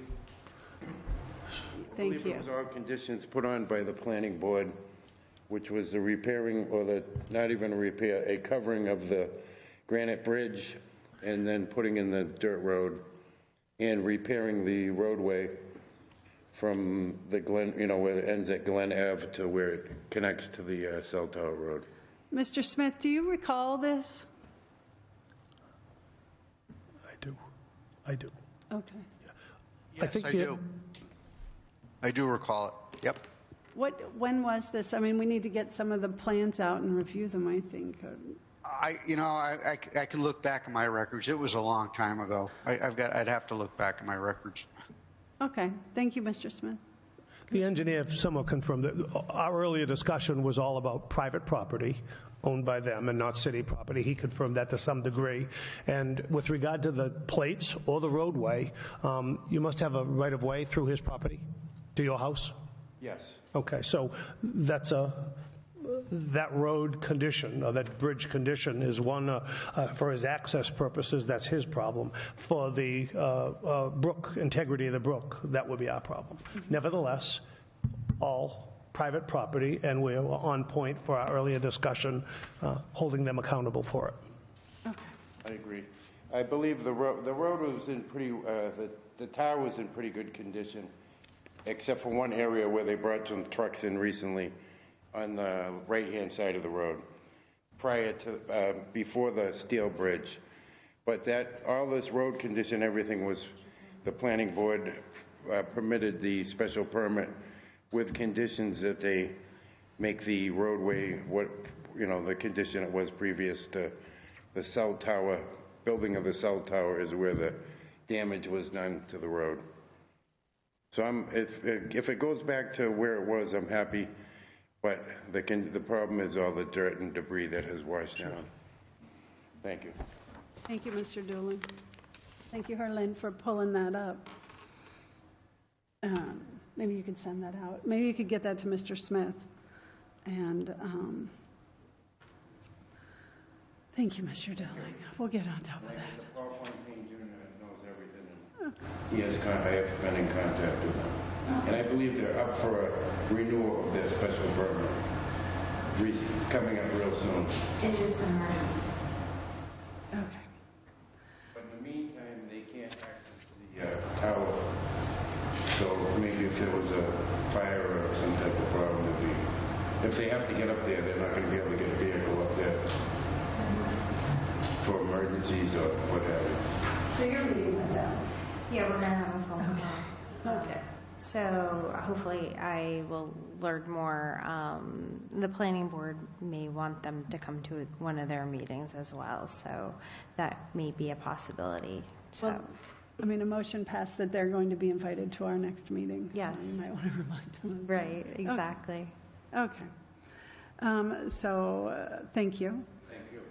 Thank you. it was all conditions put on by the planning board, which was the repairing, or the, not even a repair, a covering of the granite bridge, and then putting in the dirt road, and repairing the roadway from the Glen, where it ends at Glen Ave to where it connects to the cell tower road. Mr. Smith, do you recall this? I do. Okay. Yes, I do. I do recall it. Yep. When was this? I mean, we need to get some of the plans out and review them, I think. I can look back in my records. It was a long time ago. I'd have to look back in my records. Okay. Thank you, Mr. Smith. The engineer somewhat confirmed that our earlier discussion was all about private property owned by them and not city property. He confirmed that to some degree. And with regard to the plates or the roadway, you must have a right-of-way through his property to your house? Yes. Okay, so that road condition, or that bridge condition is one, for his access purposes, that's his problem. For the brook, integrity of the brook, that would be our problem. Nevertheless, all private property, and we're on point for our earlier discussion, holding them accountable for it. Okay. I agree. I believe the road was in pretty, the tower was in pretty good condition. except for one area where they brought some trucks in recently on the right-hand side of the road, prior to, before the steel bridge. But that, all this road condition, everything was, the planning board permitted the special permit with conditions that they make the roadway what, you know, the condition it was previous to the cell tower. Building of the cell tower is where the damage was done to the road. So if it goes back to where it was, I'm happy, but the problem is all the dirt and debris that has washed down. Thank you. Thank you, Mr. Doolin. Thank you, Harlan, for pulling that up. Maybe you could send that out. Maybe you could get that to Mr. Smith. And thank you, Mr. Doolin. We'll get on top of that. Paul Fontaine Jr. knows everything. He has, I have been in contact with him. And I believe they're up for a renewal of their special permit, coming up real soon. It is an emergency. Okay. But in the meantime, they can't access the tower. So maybe if there was a fire or some type of problem, it'd be, if they have to get up there, they're not going to be able to get a vehicle up there for emergencies or whatever. So you're meeting with them? Yeah, we're going to have a phone call. Okay. So hopefully I will learn more. The planning board may want them to come to one of their meetings as well, so that may be a possibility. So. Well, I mean, a motion passed that they're going to be invited to our next meeting. Yes. So you might want to remind them. Right, exactly. Okay. Thank you. Thank you.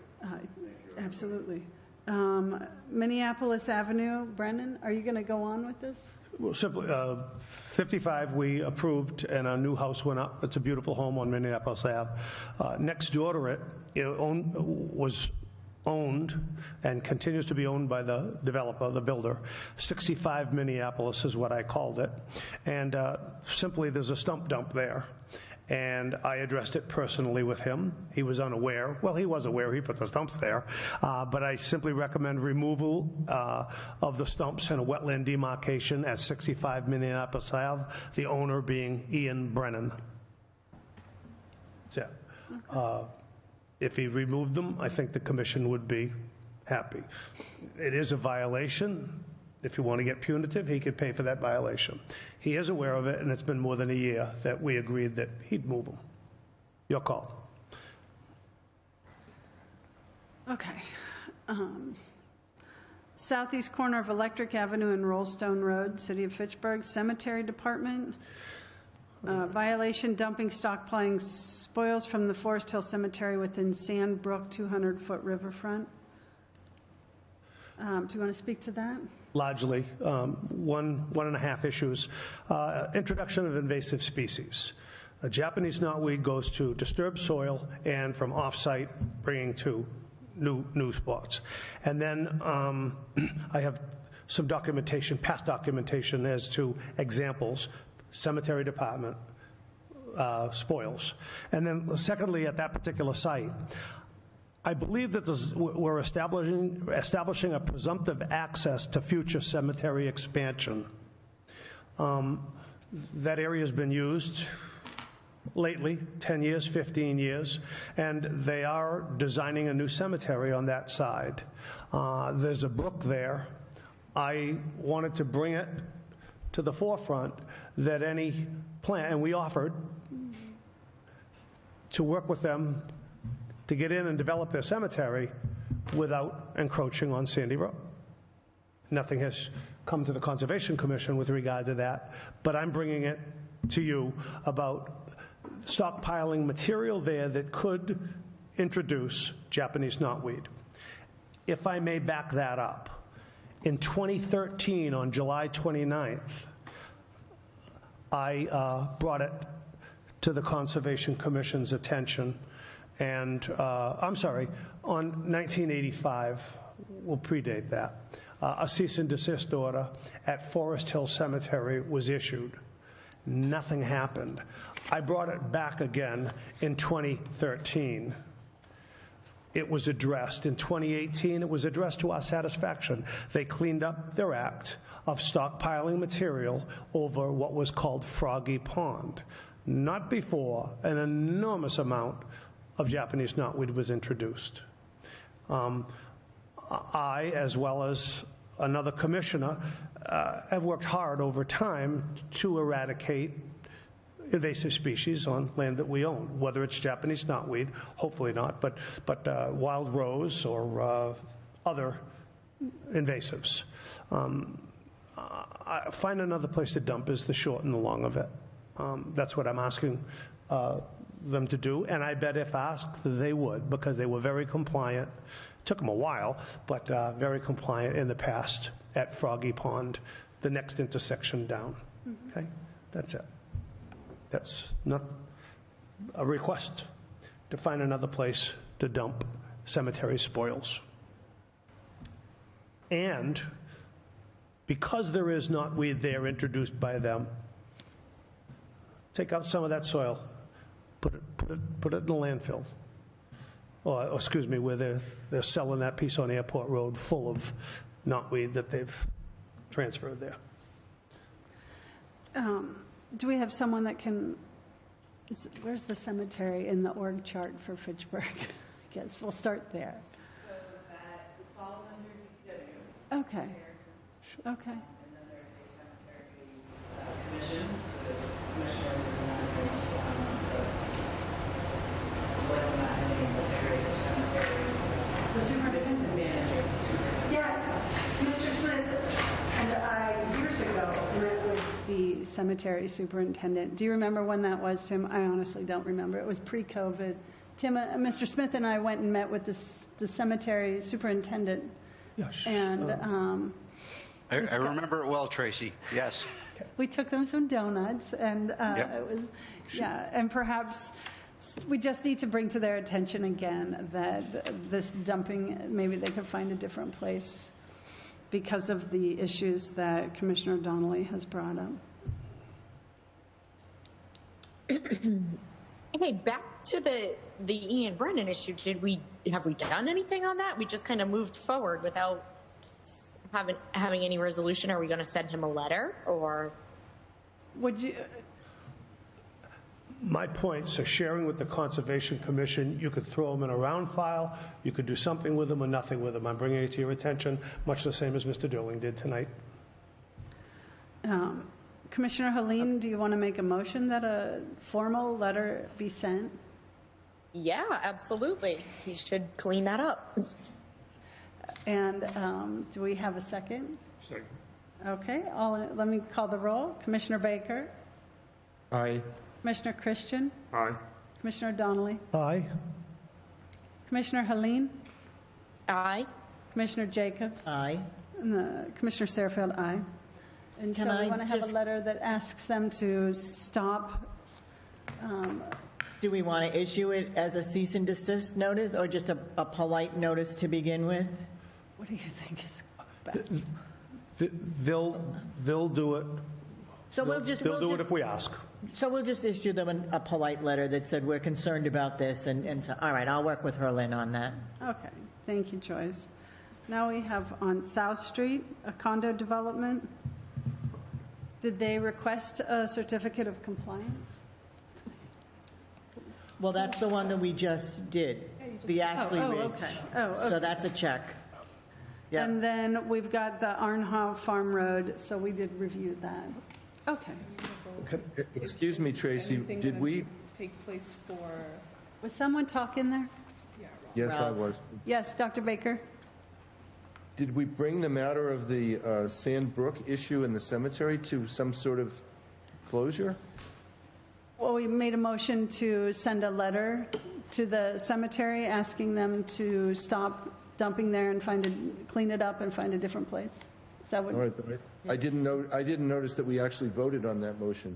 Absolutely. Minneapolis Avenue, Brennan, are you going to go on with this? Well, simply, 55 we approved, and our new house went up. It's a beautiful home on Minneapolis Ave. Next door to it, was owned and continues to be owned by the developer, the builder. 65 Minneapolis is what I called it. And simply there's a stump dump there. And I addressed it personally with him. He was unaware. Well, he was aware. He put the stumps there. But I simply recommend removal of the stumps and a wetland demarcation at 65 Minneapolis Ave, the owner being Ian Brennan. So, if he removed them, I think the commission would be happy. It is a violation. If you want to get punitive, he could pay for that violation. He is aware of it, and it's been more than a year that we agreed that he'd move them. Your call. Okay. Southeast corner of Electric Avenue and Rollstone Road, City of Fitchburg, Cemetery Department. Violation, dumping, stockpiling spoils from the Forest Hill Cemetery within Sandbrook 200-foot riverfront. Do you want to speak to that? Largely, one and a half issues. Introduction of invasive species. Japanese knotweed goes to disturbed soil and from off-site bringing to new spots. And then I have some documentation, past documentation as to examples, cemetery department spoils. And then secondly, at that particular site, I believe that we're establishing a presumptive access to future cemetery expansion. That area has been used lately, 10 years, 15 years, and they are designing a new cemetery on that side. There's a brook there. I wanted to bring it to the forefront that any plan, and we offered to work with them to get in and develop their cemetery without encroaching on Sandy Brook. Nothing has come to the Conservation Commission with regard to that, but I'm bringing it to you about stockpiling material there that could introduce Japanese knotweed. If I may back that up, in 2013, on July 29th, I brought it to the Conservation Commission's attention. And, I'm sorry, on 1985, we'll predate that, a cease and desist order at Forest Hill Cemetery was issued. Nothing happened. I brought it back again in 2013. it was addressed. In 2018, it was addressed to our satisfaction. They cleaned up their act of stockpiling material over what was called Froggy Pond. Not before an enormous amount of Japanese knotweed was introduced. I, as well as another commissioner, have worked hard over time to eradicate invasive species on land that we own, whether it's Japanese knotweed, hopefully not, but wild rose or other invasives. Find another place to dump is the short and the long of it. That's what I'm asking them to do, and I bet if asked, they would, because they were very compliant. It took them a while, but very compliant in the past at Froggy Pond, the next intersection down. Okay, that's it. That's not a request to find another place to dump cemetery spoils. And because there is knotweed there introduced by them, take out some of that soil, put it in the landfill. Or excuse me, where they're selling that piece on Airport Road full of knotweed that they've transferred there. Do we have someone that can, where's the cemetery in the org chart for Fitchburg? I guess we'll start there. So that falls under DPW. Okay. Okay. And then there's a cemetery commission. So there's commissioners and then there's the not name, but there is a cemetery. The superintendent. Manager. Yeah, Mr. Smith and I, years ago, met with the cemetery superintendent. Do you remember when that was, Tim? I honestly don't remember. It was pre-COVID. Tim, Mr. Smith and I went and met with the cemetery superintendent. Yes. And I remember it well, Tracy. Yes. we took them some donuts, and Yep. it was, yeah, and perhaps we just need to bring to their attention again that this dumping, maybe they could find a different place because of the issues that Commissioner Donnelly has brought up. Okay, back to the Ian Brennan issue. Have we done anything on that? We just kind of moved forward without having any resolution. Are we going to send him a letter, or Would you? My point, so sharing with the Conservation Commission, you could throw them in a round file, you could do something with them or nothing with them. I'm bringing it to your attention, much the same as Mr. Durling did tonight. Commissioner Helene, do you want to make a motion that a formal letter be sent? Yeah, absolutely. He should clean that up. And do we have a second? Second. Okay, let me call the roll. Commissioner Baker, Aye. Commissioner Christian, Aye. Commissioner Donnelly, Aye. Commissioner Helene, Aye. Commissioner Jacobs, Aye. and Commissioner Sarfield, aye. And Can so we I want to have a just- letter that asks them to stop. Do we want to issue it as a cease and desist notice or just a polite notice to begin with? What do you think is best? They'll do it. So we'll just, They'll do it if we ask. so we'll just issue them a polite letter that said, we're concerned about this, and so, all right, I'll work with Herlin on that. Okay, thank you, Joyce. Now we have on South Street, a condo development. Did they request a certificate of compliance? Well, that's the one that we just did, the Ashley Oh, Ridge. okay. Oh, okay. So that's a check. Yeah. And then we've got the Arnhow Farm Road, so we did review that. Okay. Excuse me, Tracy, Anything did gonna we? take place for, Was someone talking there? Yes, I was. Yes, Dr. Baker? Did we bring the matter of the Sand Brook issue in the cemetery to some sort of closure? Well, we made a motion to send a letter to the cemetery asking them to stop dumping there and clean it up and find a different place. Is that what? All right, but I didn't notice that we actually voted on that motion.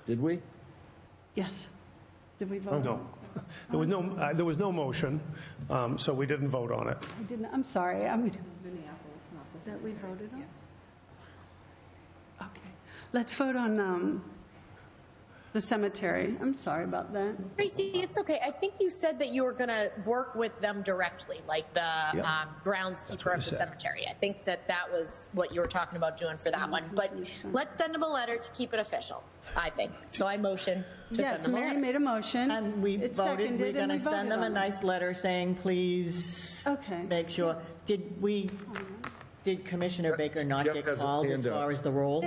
Did we? Yes. Did we vote? No. There was no motion, so we didn't vote on it. I didn't, I'm sorry. Minneapolis, not the That we cemetery. voted on? Yes. Okay. Let's vote on the cemetery. I'm sorry about that. Tracy, it's okay. I think you said that you were going to work with them directly, like the groundskeeper what I of the said. cemetery. I think that was what you were talking about doing for that one. But let's send them a letter to keep it official, I think. So I motion to Yes, send them a Mary letter. made a motion. And we It's voted, we're seconded, going and to we send voted them a on it. nice letter saying, please Okay. make sure. Did Commissioner Baker not Jeff get has his called as hand up. far as the roll?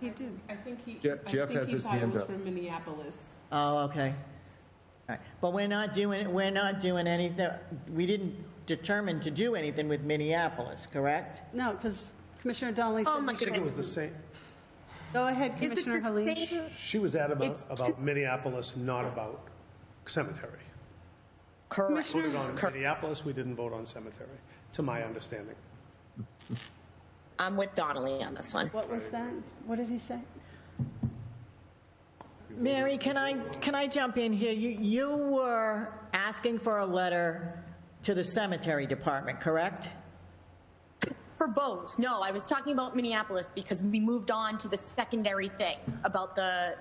He did. I think he. Jeff has his hand up. From Minneapolis. Oh, okay. All right. But we're not doing anything, we didn't determine to do anything with Minneapolis, correct? No, because Commissioner Donnelly said. Oh, my we should- I think it was the same. Go ahead, Is it Commissioner the Helene. same? She was adamant It's about Minneapolis, not about cemetery. Correct. Voted on Minneapolis, we didn't vote on cemetery, to my understanding. I'm with Donnelly on this one. What was that? What did he say? Mary, can I jump in here? You were asking for a letter to the cemetery department, correct? For both. No, I was talking about Minneapolis because we moved on to the secondary thing about the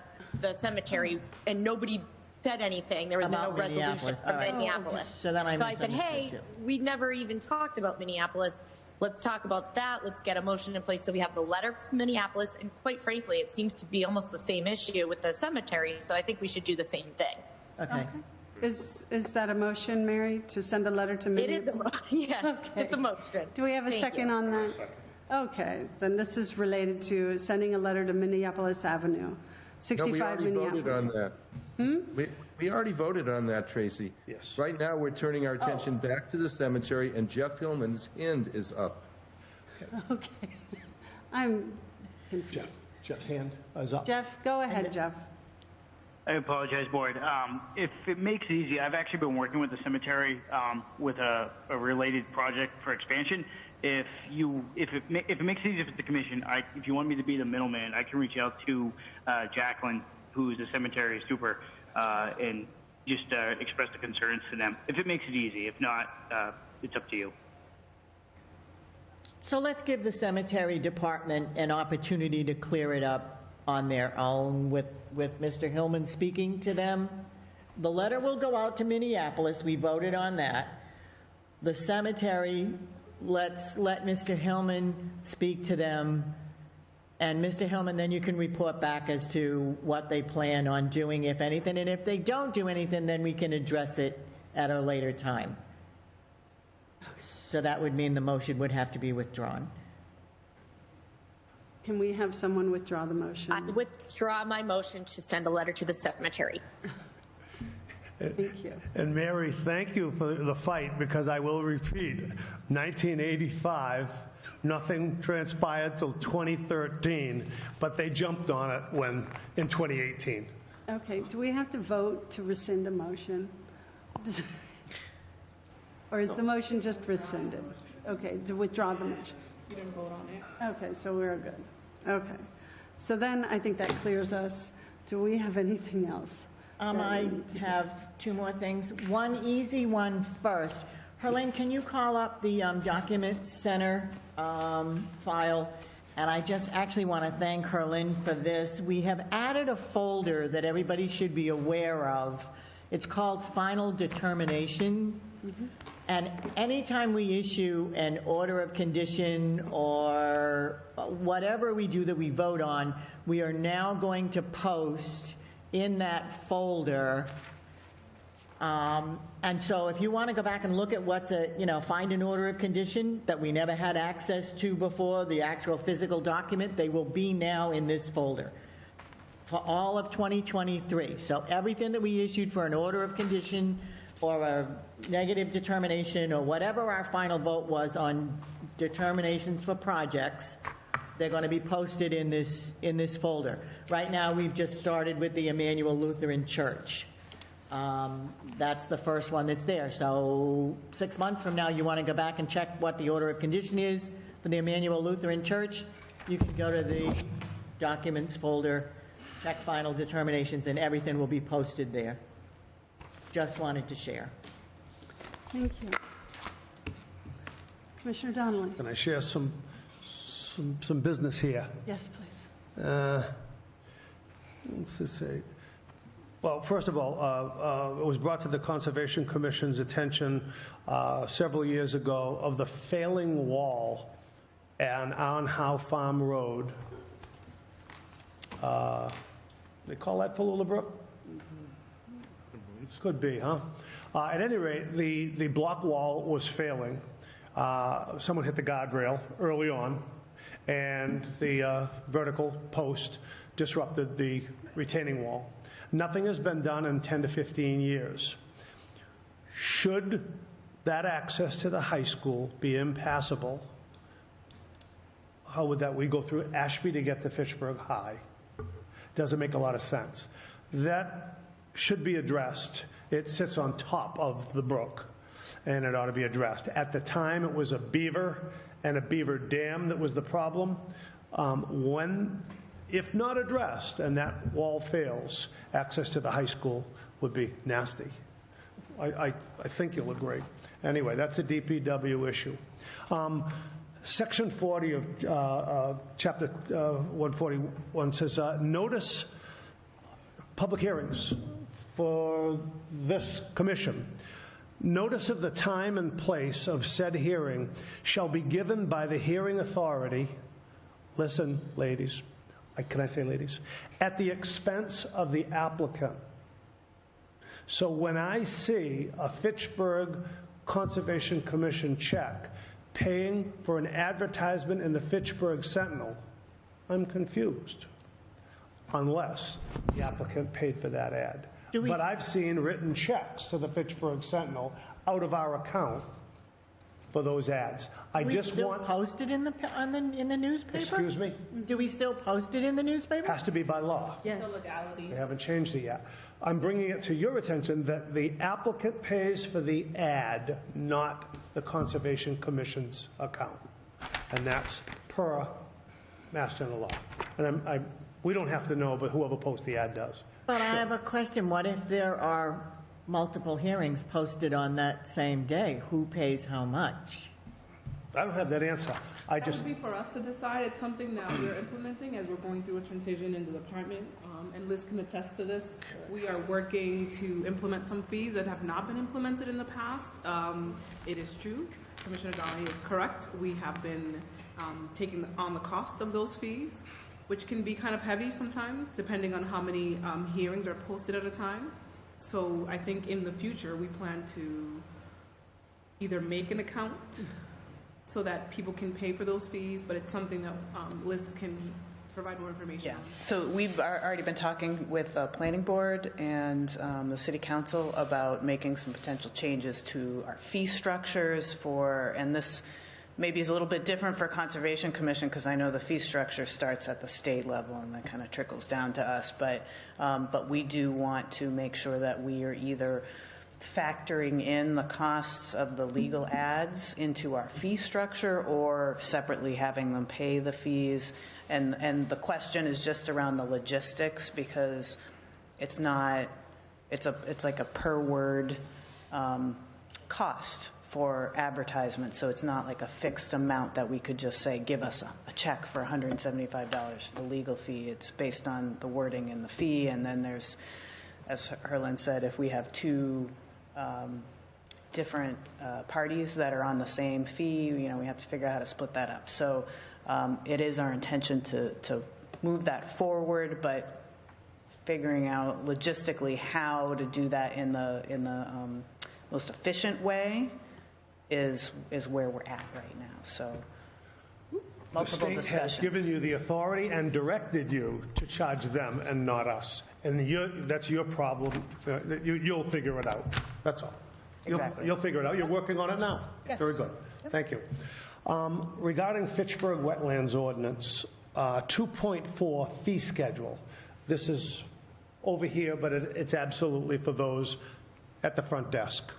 cemetery, and nobody said anything. There was no About resolution Minneapolis. from All right. Minneapolis. So then I said, hey, misunderstood you. we never even talked about Minneapolis. Let's talk about that. Let's get a motion in place so we have the letter from Minneapolis. And quite frankly, it seems to be almost the same issue with the cemetery. So I think we should do the same thing. Okay. Is that a motion, Mary, to send a letter to It is Minneapolis? yes, Okay. it's a motion. Do we have a Thank second you. on that? Okay, then this is related to sending a letter to Minneapolis Avenue, No, we 65 already voted Minneapolis. on that. We already voted on that, Tracy. Yes. Right now, we're turning our attention back to the cemetery, and Jeff Hillman's hand is up. Okay. I'm confused. Jeff's hand is up. Jeff, go ahead, Jeff. I apologize, Board. If it makes it easy, I've actually been working with the cemetery with a related project for expansion. If it makes it easy for the commission, if you want me to be the middleman, I can reach out to Jacqueline, who's the cemetery super, and just express the concerns to them. If it makes it easy. If not, it's up to you. So let's give the cemetery department an opportunity to clear it up on their own with Mr. Hillman speaking to them. The letter will go out to Minneapolis. We voted on that. The cemetery, let's let Mr. Hillman speak to them. And Mr. Hillman, then you can report back as to what they plan on doing, if anything. And if they don't do anything, then we can address it at a later time. So that would mean the motion would have to be withdrawn. Can we have someone withdraw the motion? I withdraw my motion to send a letter to the cemetery. Thank you. And Mary, thank you for the fight, because I will repeat, 1985, nothing transpired till 2013, but they jumped on it in 2018. Okay, do we have to vote to rescind a motion? Or is the motion just rescinded? Okay, to withdraw the motion. You didn't vote on it. Okay, so we're good. Okay. So then I think that clears us. Do we have anything else? I have two more things. One easy one first. Herlene, can you call up the document center file? And I just actually want to thank Herlene for this. We have added a folder that everybody should be aware of. It's called Final Determination. And anytime we issue an order of condition or whatever we do that we vote on, we are now going to post in that folder. And so if you want to go back and look at find an order of condition that we never had access to before, the actual physical document, they will be now in this folder for all of 2023. So everything that we issued for an order of condition or a negative determination or whatever our final vote was on determinations for projects, they're going to be posted in this folder. Right now, we've just started with the Emmanuel Lutheran Church. That's the first one that's there. So 6 months from now, you want to go back and check what the order of condition is for the Emmanuel Lutheran Church, you can go to the documents folder, check final determinations, and everything will be posted there. Just wanted to share. Thank you. Commissioner Donnelly? Can I share some business here? Yes, please. Let's just say, well, first of all, it was brought to the Conservation Commission's attention several years ago of the failing wall on Howe Farm Road. They call that Palula Brook? Could be, huh? At any rate, the block wall was failing. Someone hit the guardrail early on, and the vertical post disrupted the retaining wall. Nothing has been done in 10 to 15 years. Should that access to the high school be impassable, how would that, we go through Ashby to get to Fitchburg High? Doesn't make a lot of sense. That should be addressed. It sits on top of the brook, and it ought to be addressed. At the time, it was a beaver and a beaver dam that was the problem. If not addressed and that wall fails, access to the high school would be nasty. I think you'll agree. Anyway, that's a DPW issue. Section 40 of Chapter 141 says, notice public hearings for this commission. Notice of the time and place of said hearing shall be given by the hearing authority, listen, ladies, can I say ladies? At the expense of the applicant. So when I see a Fitchburg Conservation Commission check paying for an advertisement in the Fitchburg Sentinel, I'm confused, unless the applicant paid for that ad. But I've seen written checks to the Fitchburg Sentinel out of our account for those ads. I just want... Do we still post it in the newspaper? Excuse me? Do we still post it in the newspaper? Has to be by law. Yes. It's a legality. They haven't changed it yet. I'm bringing it to your attention that the applicant pays for the ad, not the Conservation Commission's account. And that's per Mass General Law. And we don't have to know, but whoever posts the ad does. But I have a question. What if there are multiple hearings posted on that same day? Who pays how much? I don't have that answer. That would be for us to decide. It's something that we're implementing as we're going through a transition in the department, and Liz can attest to this. We are working to implement some fees that have not been implemented in the past. It is true. Commissioner Donnelly is correct. We have been taking on the cost of those fees, which can be kind of heavy sometimes, depending on how many hearings are posted at a time. So I think in the future, we plan to either make an account so that people can pay for those fees, but it's something that Liz can provide more information on. So we've already been talking with the planning board and the city council about making some potential changes to our fee structures and this maybe is a little bit different for Conservation Commission because I know the fee structure starts at the state level and then kind of trickles down to us, but we do want to make sure that we are either factoring in the costs of the legal ads into our fee structure or separately having them pay the fees. And the question is just around the logistics because it's like a per word cost for advertisement. So it's not like a fixed amount that we could just say, give us a check for $175 for the legal fee. It's based on the wording and the fee. And then there's, as Herlin said, if we have two different parties that are on the same fee, we have to figure out how to split that up. So it is our intention to move that forward, but figuring out logistically how to do that in the most efficient way is where we're at right now. So multiple discussions. The state has given you the authority and directed you to charge them and not us. And that's your problem. You'll figure it out. That's all. Exactly. You'll figure it out. You're working on it now. Yes. Very good. Thank you. Regarding Fitchburg Wetlands Ordinance, 2.4 fee schedule. This is over here, but it's absolutely for those at the front desk.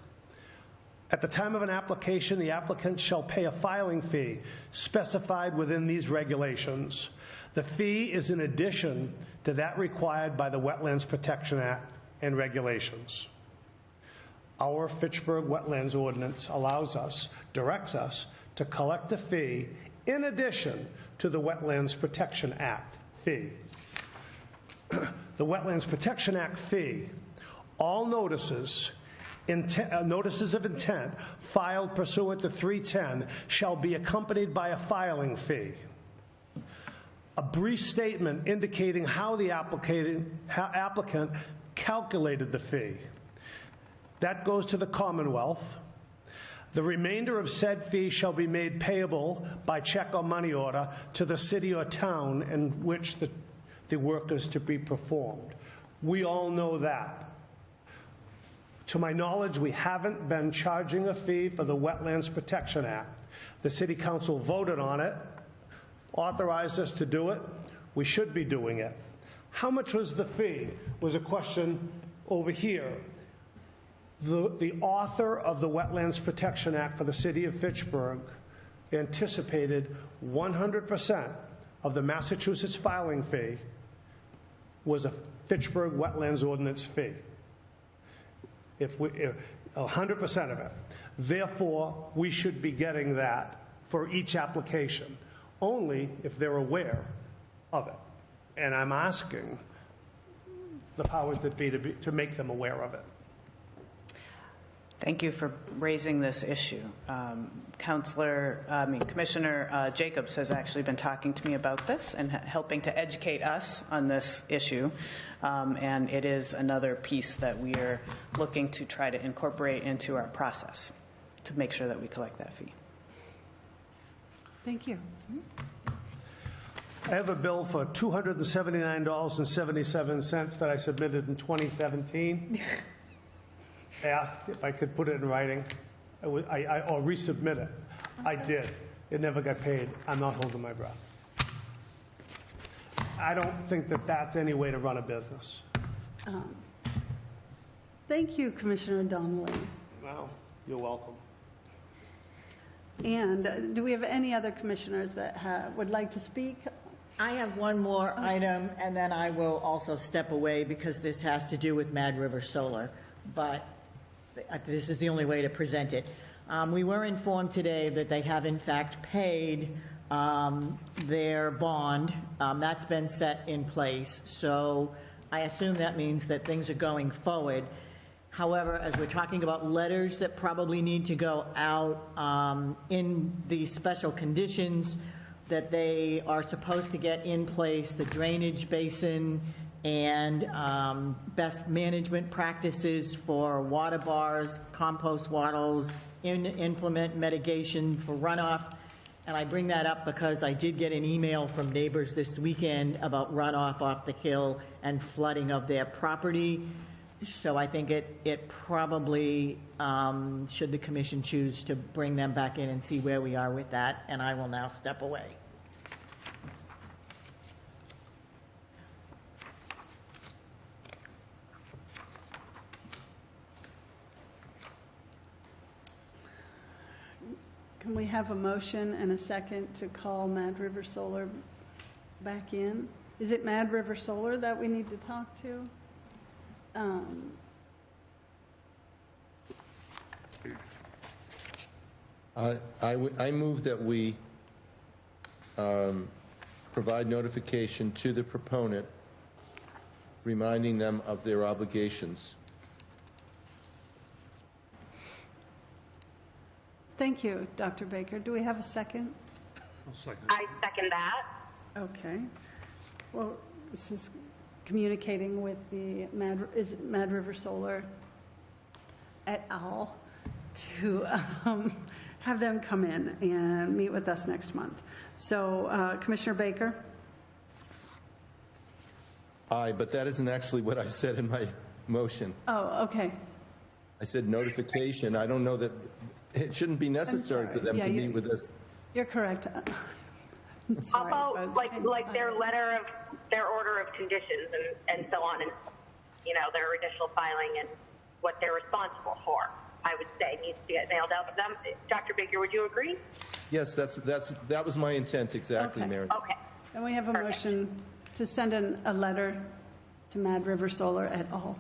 At the time of an application, the applicant shall pay a filing fee specified within these regulations. The fee is in addition to that required by the Wetlands Protection Act and regulations. Our Fitchburg Wetlands Ordinance directs us to collect a fee in addition to the Wetlands Protection Act fee. the Wetlands Protection Act fee, all notices of intent filed pursuant to 310 shall be accompanied by a filing fee. A brief statement indicating how the applicant calculated the fee. That goes to the Commonwealth. The remainder of said fee shall be made payable by check or money order to the city or town in which the work is to be performed. We all know that. To my knowledge, we haven't been charging a fee for the Wetlands Protection Act. The City Council voted on it, authorized us to do it. We should be doing it. How much was the fee? Was a question over here. The author of the Wetlands Protection Act for the City of Fitchburg anticipated 100% of the Massachusetts filing fee was a Fitchburg Wetlands Ordinance fee. 100% of it. Therefore, we should be getting that for each application, only if they're aware of it. And I'm asking the powers that be to make them aware of it. Thank you for raising this issue. Commissioner Jacobs has actually been talking to me about this and helping to educate us on this issue. And it is another piece that we are looking to try to incorporate into our process to make sure that we collect that fee. Thank you. I have a bill for $279.77 that I submitted in 2017. I asked if I could put it in writing or resubmit it. I did. It never got paid. I'm not holding my breath. I don't think that that's any way to run a business. Thank you, Commissioner Donnelly. Well, you're welcome. And do we have any other commissioners that would like to speak? I have one more item, and then I will also step away because this has to do with Mad River Solar. But this is the only way to present it. We were informed today that they have in fact paid their bond. That's been set in place. So I assume that means that things are going forward. However, as we're talking about letters that probably need to go out in the special conditions that they are supposed to get in place, the drainage basin and best management practices for water bars, compost wattles, implement mitigation for runoff. And I bring that up because I did get an email from neighbors this weekend about runoff off the hill and flooding of their property. So I think it probably, should the commission choose to bring them back in and see where we are with that, and I will now step away. Can we have a motion and a second to call Mad River Solar back in? Is it Mad River Solar that we need to talk to? I move that we provide notification to the proponent, reminding them of their obligations. Thank you, Dr. Baker. Do we have a second? I second that. Okay. Well, this is communicating with the Mad River Solar et al. To have them come in and meet with us next month. So, Commissioner Baker? Aye, but that isn't actually what I said in my motion. Oh, okay. I said notification. I don't know that it shouldn't be necessary for them to meet with us. You're correct. How about like their letter of their order of conditions and so on, and their initial filing and what they're responsible for, I would say needs to get nailed out with them. Dr. Baker, would you agree? Yes, that was my intent exactly, Okay. Mary. Okay. And we have a motion to send a letter to Mad River Solar et al.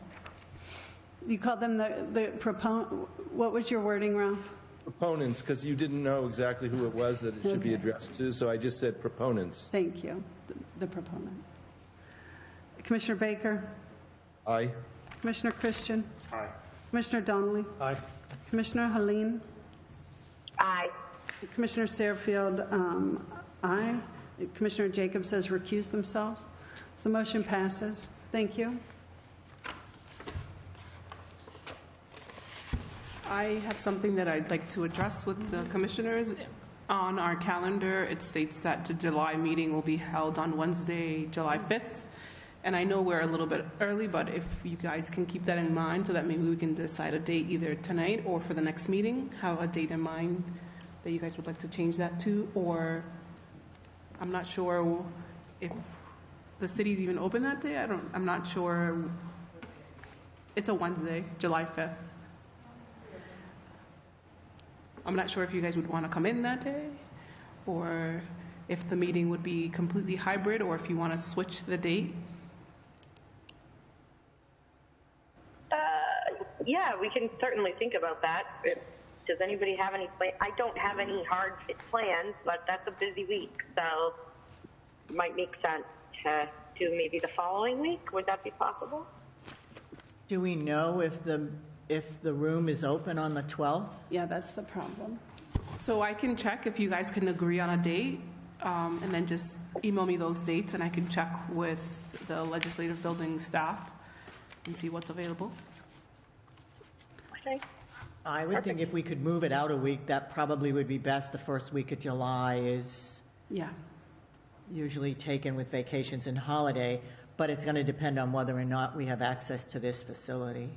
You called them the proponent. What was your wording, Ralph? Proponents, because you didn't know exactly who it was that it should be addressed to, so I just said proponents. Thank you, the proponent. Commissioner Baker, Aye. Commissioner Christian, Aye. Commissioner Donnelly, Aye. Commissioner Helene, Aye. Commissioner Sarfield, aye. Commissioner Jacobs says recuse themselves. So the motion passes. Thank you. I have something that I'd like to address with the commissioners. On our calendar, it states that the July meeting will be held on Wednesday, July 5th. And I know we're a little bit early, but if you guys can keep that in mind so that maybe we can decide a date either tonight or for the next meeting, have a date in mind that you guys would like to change that to, or I'm not sure if the city's even open that day. I'm not sure. It's a Wednesday, July 5th. I'm not sure if you guys would want to come in that day, or if the meeting would be completely hybrid, or if you want to switch the date. Yeah, we can certainly think about that. Does anybody have any plan? I don't have any hard plans, but that's a busy week, so it might make sense to do maybe the following week. Would that be possible? Do we know if the room is open on the 12th? Yeah, that's the problem. So I can check if you guys can agree on a date, and then just email me those dates, and I can check with the legislative building staff and see what's available. Okay. I would think if we could move it out a week, that probably would be best. The first week of July is Yeah. usually taken with vacations and holiday, but it's going to depend on whether or not we have access to this facility.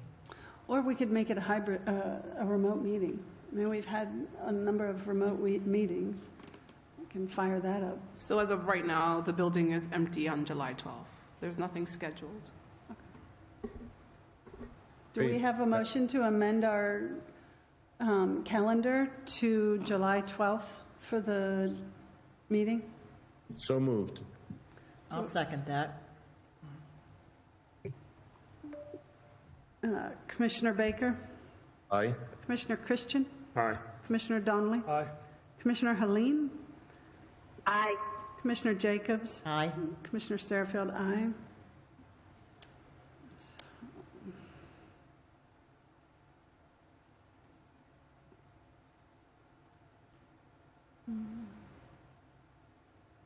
Or we could make it a hybrid, a remote meeting. I mean, we've had a number of remote meetings. We can fire that up. So as of right now, the building is empty on July 12th. There's nothing scheduled. Do we have a motion to amend our calendar to July 12th for the meeting? So moved. I'll second that. Commissioner Baker, Aye. Commissioner Christian, Aye. Commissioner Donnelly, Aye. Commissioner Helene, Aye. Commissioner Jacobs, Aye. Commissioner Sarfield, aye.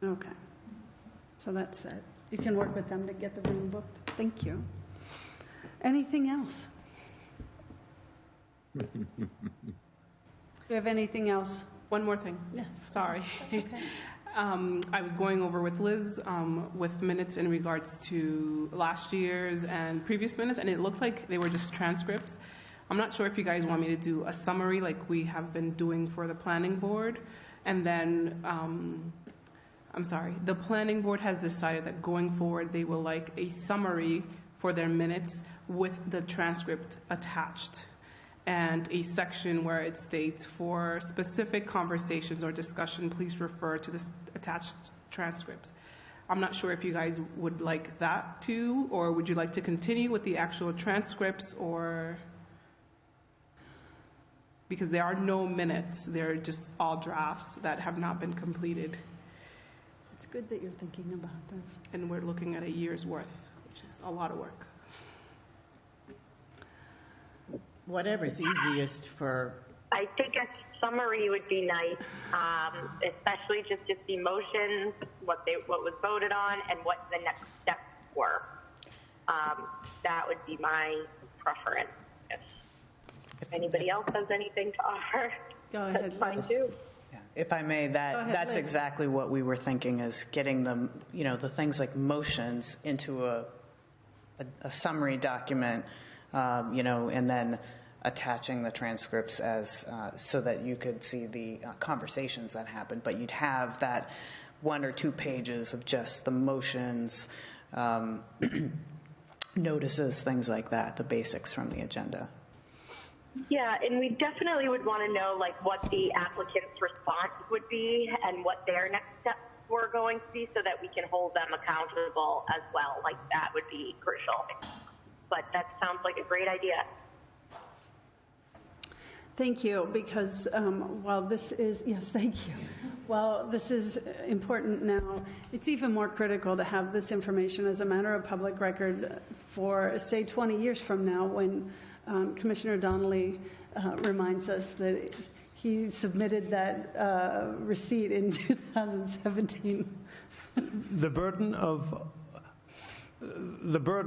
Okay, so that's it. You can work with them to get the room booked. Thank you. Anything else? Do you have anything else? One more thing. Yes. Sorry. Okay. I was going over with Liz with minutes in regards to last year's and previous minutes, and it looked like they were just transcripts. I'm not sure if you guys want me to do a summary like we have been doing for the planning board. And then, I'm sorry, the planning board has decided that going forward, they will like a summary for their minutes with the transcript attached, and a section where it states, for specific conversations or discussion, please refer to the attached transcripts. I'm not sure if you guys would like that too, or would you like to continue with the actual transcripts, or, because there are no minutes, they're just all drafts that have not been completed, It's good that you're thinking about this. and we're looking at a year's worth, which is a lot of work. Whatever's easiest for, I think a summary would be nice, especially just to see motions, what was voted on, and what the next steps were. That would be my preference. If anybody else has anything to offer, Go ahead, that's fine Liz. too. If I may, that's Liz. exactly what we were thinking, is getting them, the things like motions into a summary document, and then attaching the transcripts as so that you could see the conversations that happened. But you'd have that 1 or 2 pages of just the motions, notices, things like that, the basics from the agenda. Yeah, and we definitely would want to know what the applicant's response would be and what their next steps were going to be, so that we can hold them accountable as well. That would be crucial. But that sounds like a great idea. Thank you, because while this is, yes, thank you. while this is important now, it's even more critical to have this information as a matter of public record for, say, 20 years from now, when Commissioner Donnelly reminds us that he submitted that receipt in 2017. The burden,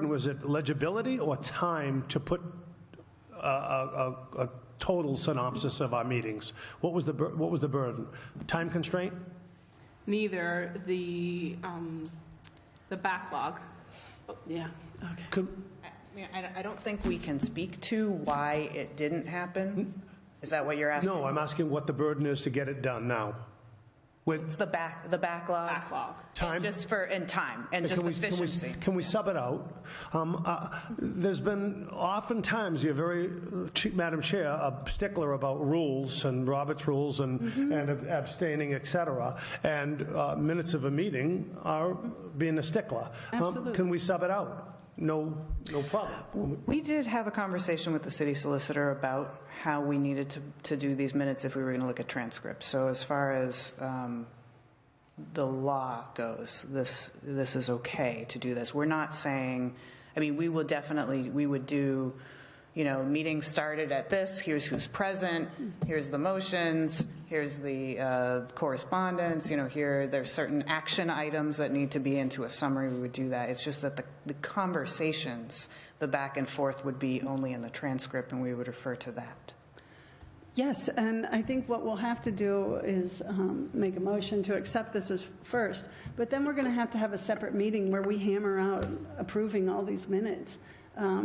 was it legibility or time to put a total synopsis of our meetings? What was the burden? Time constraint? Neither. The backlog. Yeah, okay. I don't think we can speak to why it didn't happen. Is that what you're asking? No, I'm asking what the burden is to get it done now. It's the backlog. Backlog. Time? And time, and just efficiency. Can we sub it out? There's been oftentimes, you're very, Madam Chair, a stickler about rules and Robert's rules and abstaining, et cetera, and minutes of a meeting are being a stickler. Absolutely. Can we sub it out? No problem. We did have a conversation with the city solicitor about how we needed to do these minutes if we were going to look at transcripts. So as far as the law goes, this is okay to do this. We're not saying, I mean, we would do, meetings started at this, here's who's present, here's the motions, here's the correspondence, here there's certain action items that need to be into a summary. We would do that. It's just that the conversations, the back and forth would be only in the transcript, and we would refer to that. Yes, and I think what we'll have to do is make a motion to accept this as first, but then we're going to have a separate meeting where we hammer out approving all these minutes.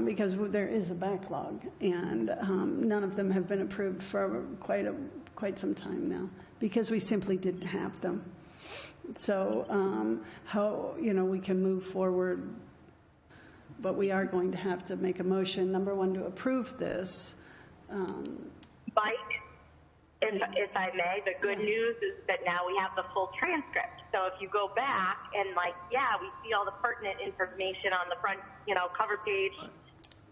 Because there is a backlog, and none of them have been approved for quite some time now, because we simply didn't have them. So how we can move forward, but we are going to have to make a motion. Number one, to approve this. Mike, if I may, the good news is that now we have the full transcript. So if you go back and we see all the pertinent information on the front, cover page.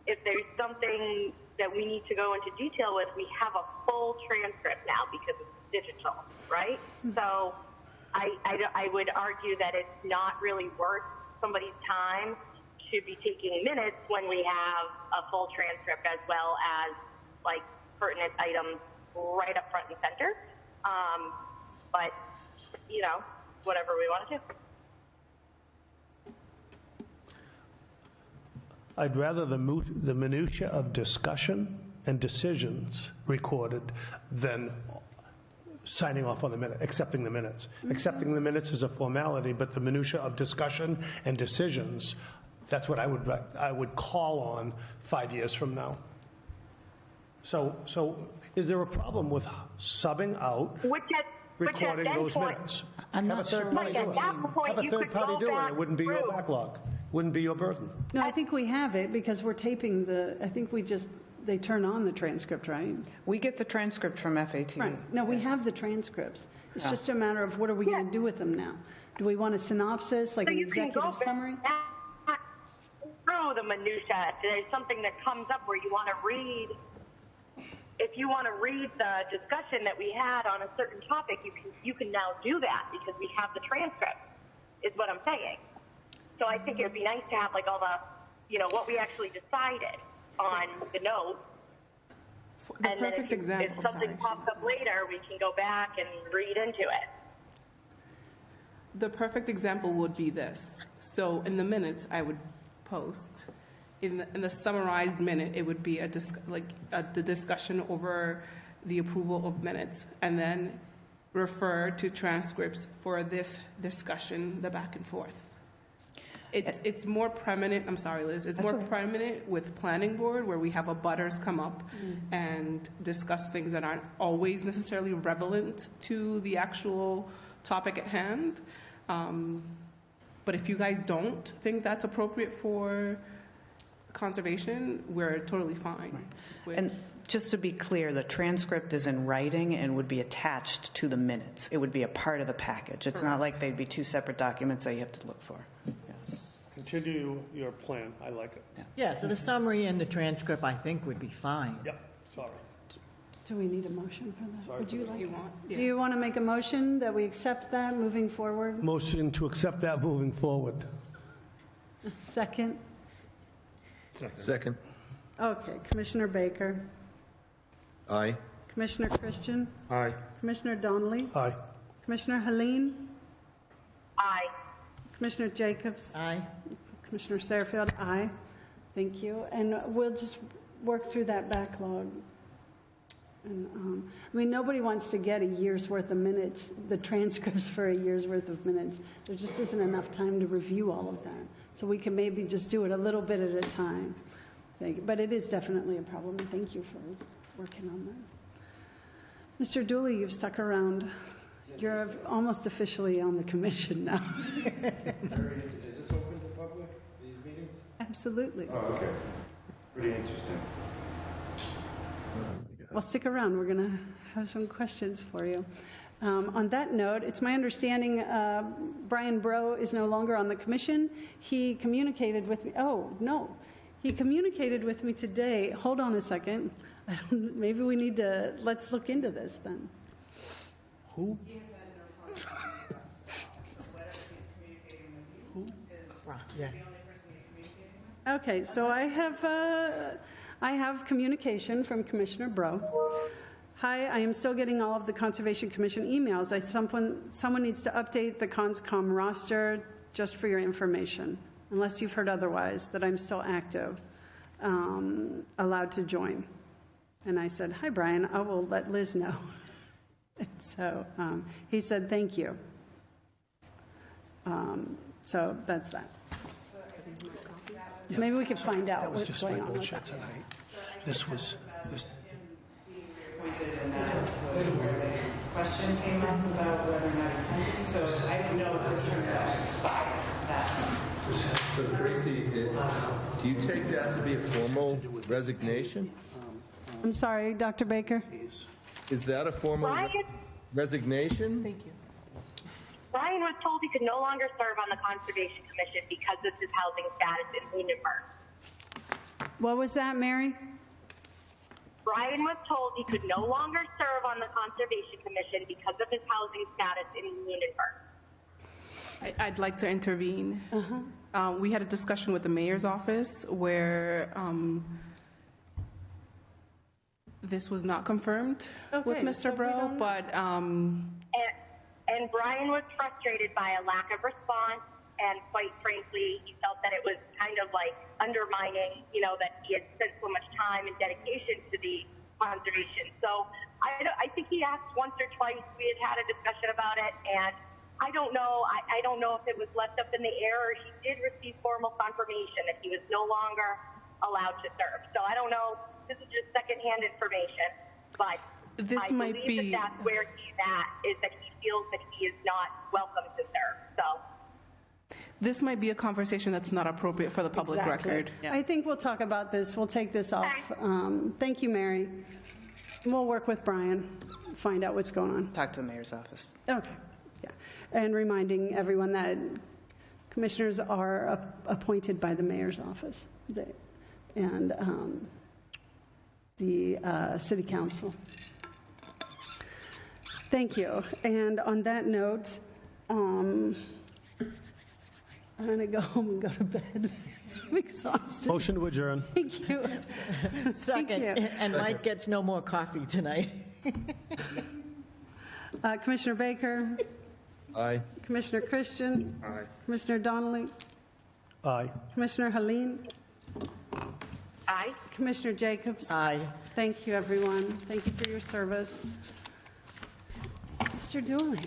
If there's something that we need to go into detail with, we have a full transcript now because it's digital, right? So I would argue that it's not really worth somebody's time to be taking minutes when we have a full transcript as well as pertinent items right up front and center. But, whatever we want to do. I'd rather the minutia of discussion and decisions recorded than signing off on the minute, accepting the minutes. Accepting the minutes is a formality, but the minutia of discussion and decisions, that's what I would call on 5 years from now. So is there a problem with subbing out recording those minutes? I'm not sure. Have a third party do it. It wouldn't be your backlog. Wouldn't be your burden. No, I think we have it because we're taping I think they turn on the transcript, right? We get the transcript from FAT. Right. No, we have the transcripts. It's just a matter of what are we going to do with them now? Do we want a synopsis, like an executive summary? Through the minutia, there's something that comes up where you want to read. If you want to read the discussion that we had on a certain topic, you can now do that because we have the transcript, is what I'm saying. So I think it would be nice to have all the, what we actually decided on the notes. The and perfect then example. if something pops up later, we can go back and read into it. The perfect example would be this. So in the minutes, I would post. In the summarized minute, it would be the discussion over the approval of minutes, and then refer to transcripts for this discussion, the back and forth. It's more prominent. I'm sorry, Liz. It's more prominent with planning board, where we have abutters come up and discuss things that aren't always necessarily relevant to the actual topic at hand. But if you guys don't think that's appropriate for conservation, we're totally fine. And just to be clear, the transcript is in writing and would be attached to the minutes. It would be a part of the package. It's not like they'd be two separate documents that you have to look for. Continue your plan. I like it. Yeah, so the summary and the transcript, I think, would be fine. Yep, sorry. Do we need a motion for that? Would you like? You want? Do you want to make a motion that we accept that moving forward? Motion to accept that moving forward. Second? Second. Okay, Commissioner Baker, Aye. Commissioner Christian, Aye. Commissioner Donnelly, Aye. Commissioner Helene, Aye. Commissioner Jacobs, Aye. Commissioner Satterfield, aye. Thank you. And we'll just work through that backlog. And, I mean, nobody wants to get a year's worth of minutes, the transcripts for a year's worth of minutes. There just isn't enough time to review all of that. So we can maybe just do it a little bit at a time. Thank you. But it is definitely a problem, and thank you for working on that. Mr. Dooley, you've stuck around. You're almost officially on the commission now. Is this open to public, these meetings? Absolutely. Oh, okay. Pretty interesting. Well, stick around. We're going to have some questions for you. On that note, it's my understanding Brian Breaux is no longer on the commission. He communicated with me. Oh, no. He communicated with me today. Hold on a second. Maybe we need to, let's look into this then. Who? Yeah. Okay, so I have communication from Commissioner Breaux. Hi, I am still getting all of the Conservation Commission emails. Someone needs to update the CONSCOM roster, just for your information, unless you've heard otherwise, that I'm still active, allowed to join. And I said, hi, Brian, I will let Liz know. And so he said, thank you. So that's that. So maybe we could find out what's Just my going on with bullshit that. tonight. This was. Appointed, and that was where the question came up about whether or not he can. So I don't know if this term is actually expired. That's. So Tracy, do you take that to be a formal resignation? I'm sorry, Dr. Baker? Is that a formal resignation? Thank you. Brian was told he could no longer serve on the Conservation Commission because of his housing status in Lunenburg. What was that, Mary? Brian was told he could no longer serve on the Conservation Commission because of his housing status in Lunenburg. I'd like to intervene. We had a discussion with the mayor's office where this was not confirmed with Okay, so Mr. we Breaux, don't know. but And Brian was frustrated by a lack of response, and quite frankly, he felt that it was kind of like undermining, that he had spent so much time and dedication to the conservation. So I think he asked once or twice. We had a discussion about it, and I don't know. I don't know if it was left up in the air, or he did receive formal confirmation that he was no longer allowed to serve. So I don't know. This is just secondhand information, but this I might believe be. that that's where he's at, is that he feels that he is not welcome to serve. So This might be a conversation that's not appropriate for the public Exactly. record. I think we'll talk about this. We'll take this off. Thank you, Mary. We'll work with Brian, find out what's going on. Talk to the mayor's office. Okay, yeah. And reminding everyone that commissioners are appointed by the mayor's office and the city council. Thank you. And on that note, I'm going to go home and go to bed. I'm exhausted. Motion to adjourn. Thank you. Second, Thank you. and Mike gets no more coffee tonight. Commissioner Baker, Aye. Commissioner Christian. Aye. Commissioner Donnelly, Aye. Commissioner Helene, aye. Commissioner Jacobs. Aye. Thank you, everyone. Thank you for your service. Mr. Dooling.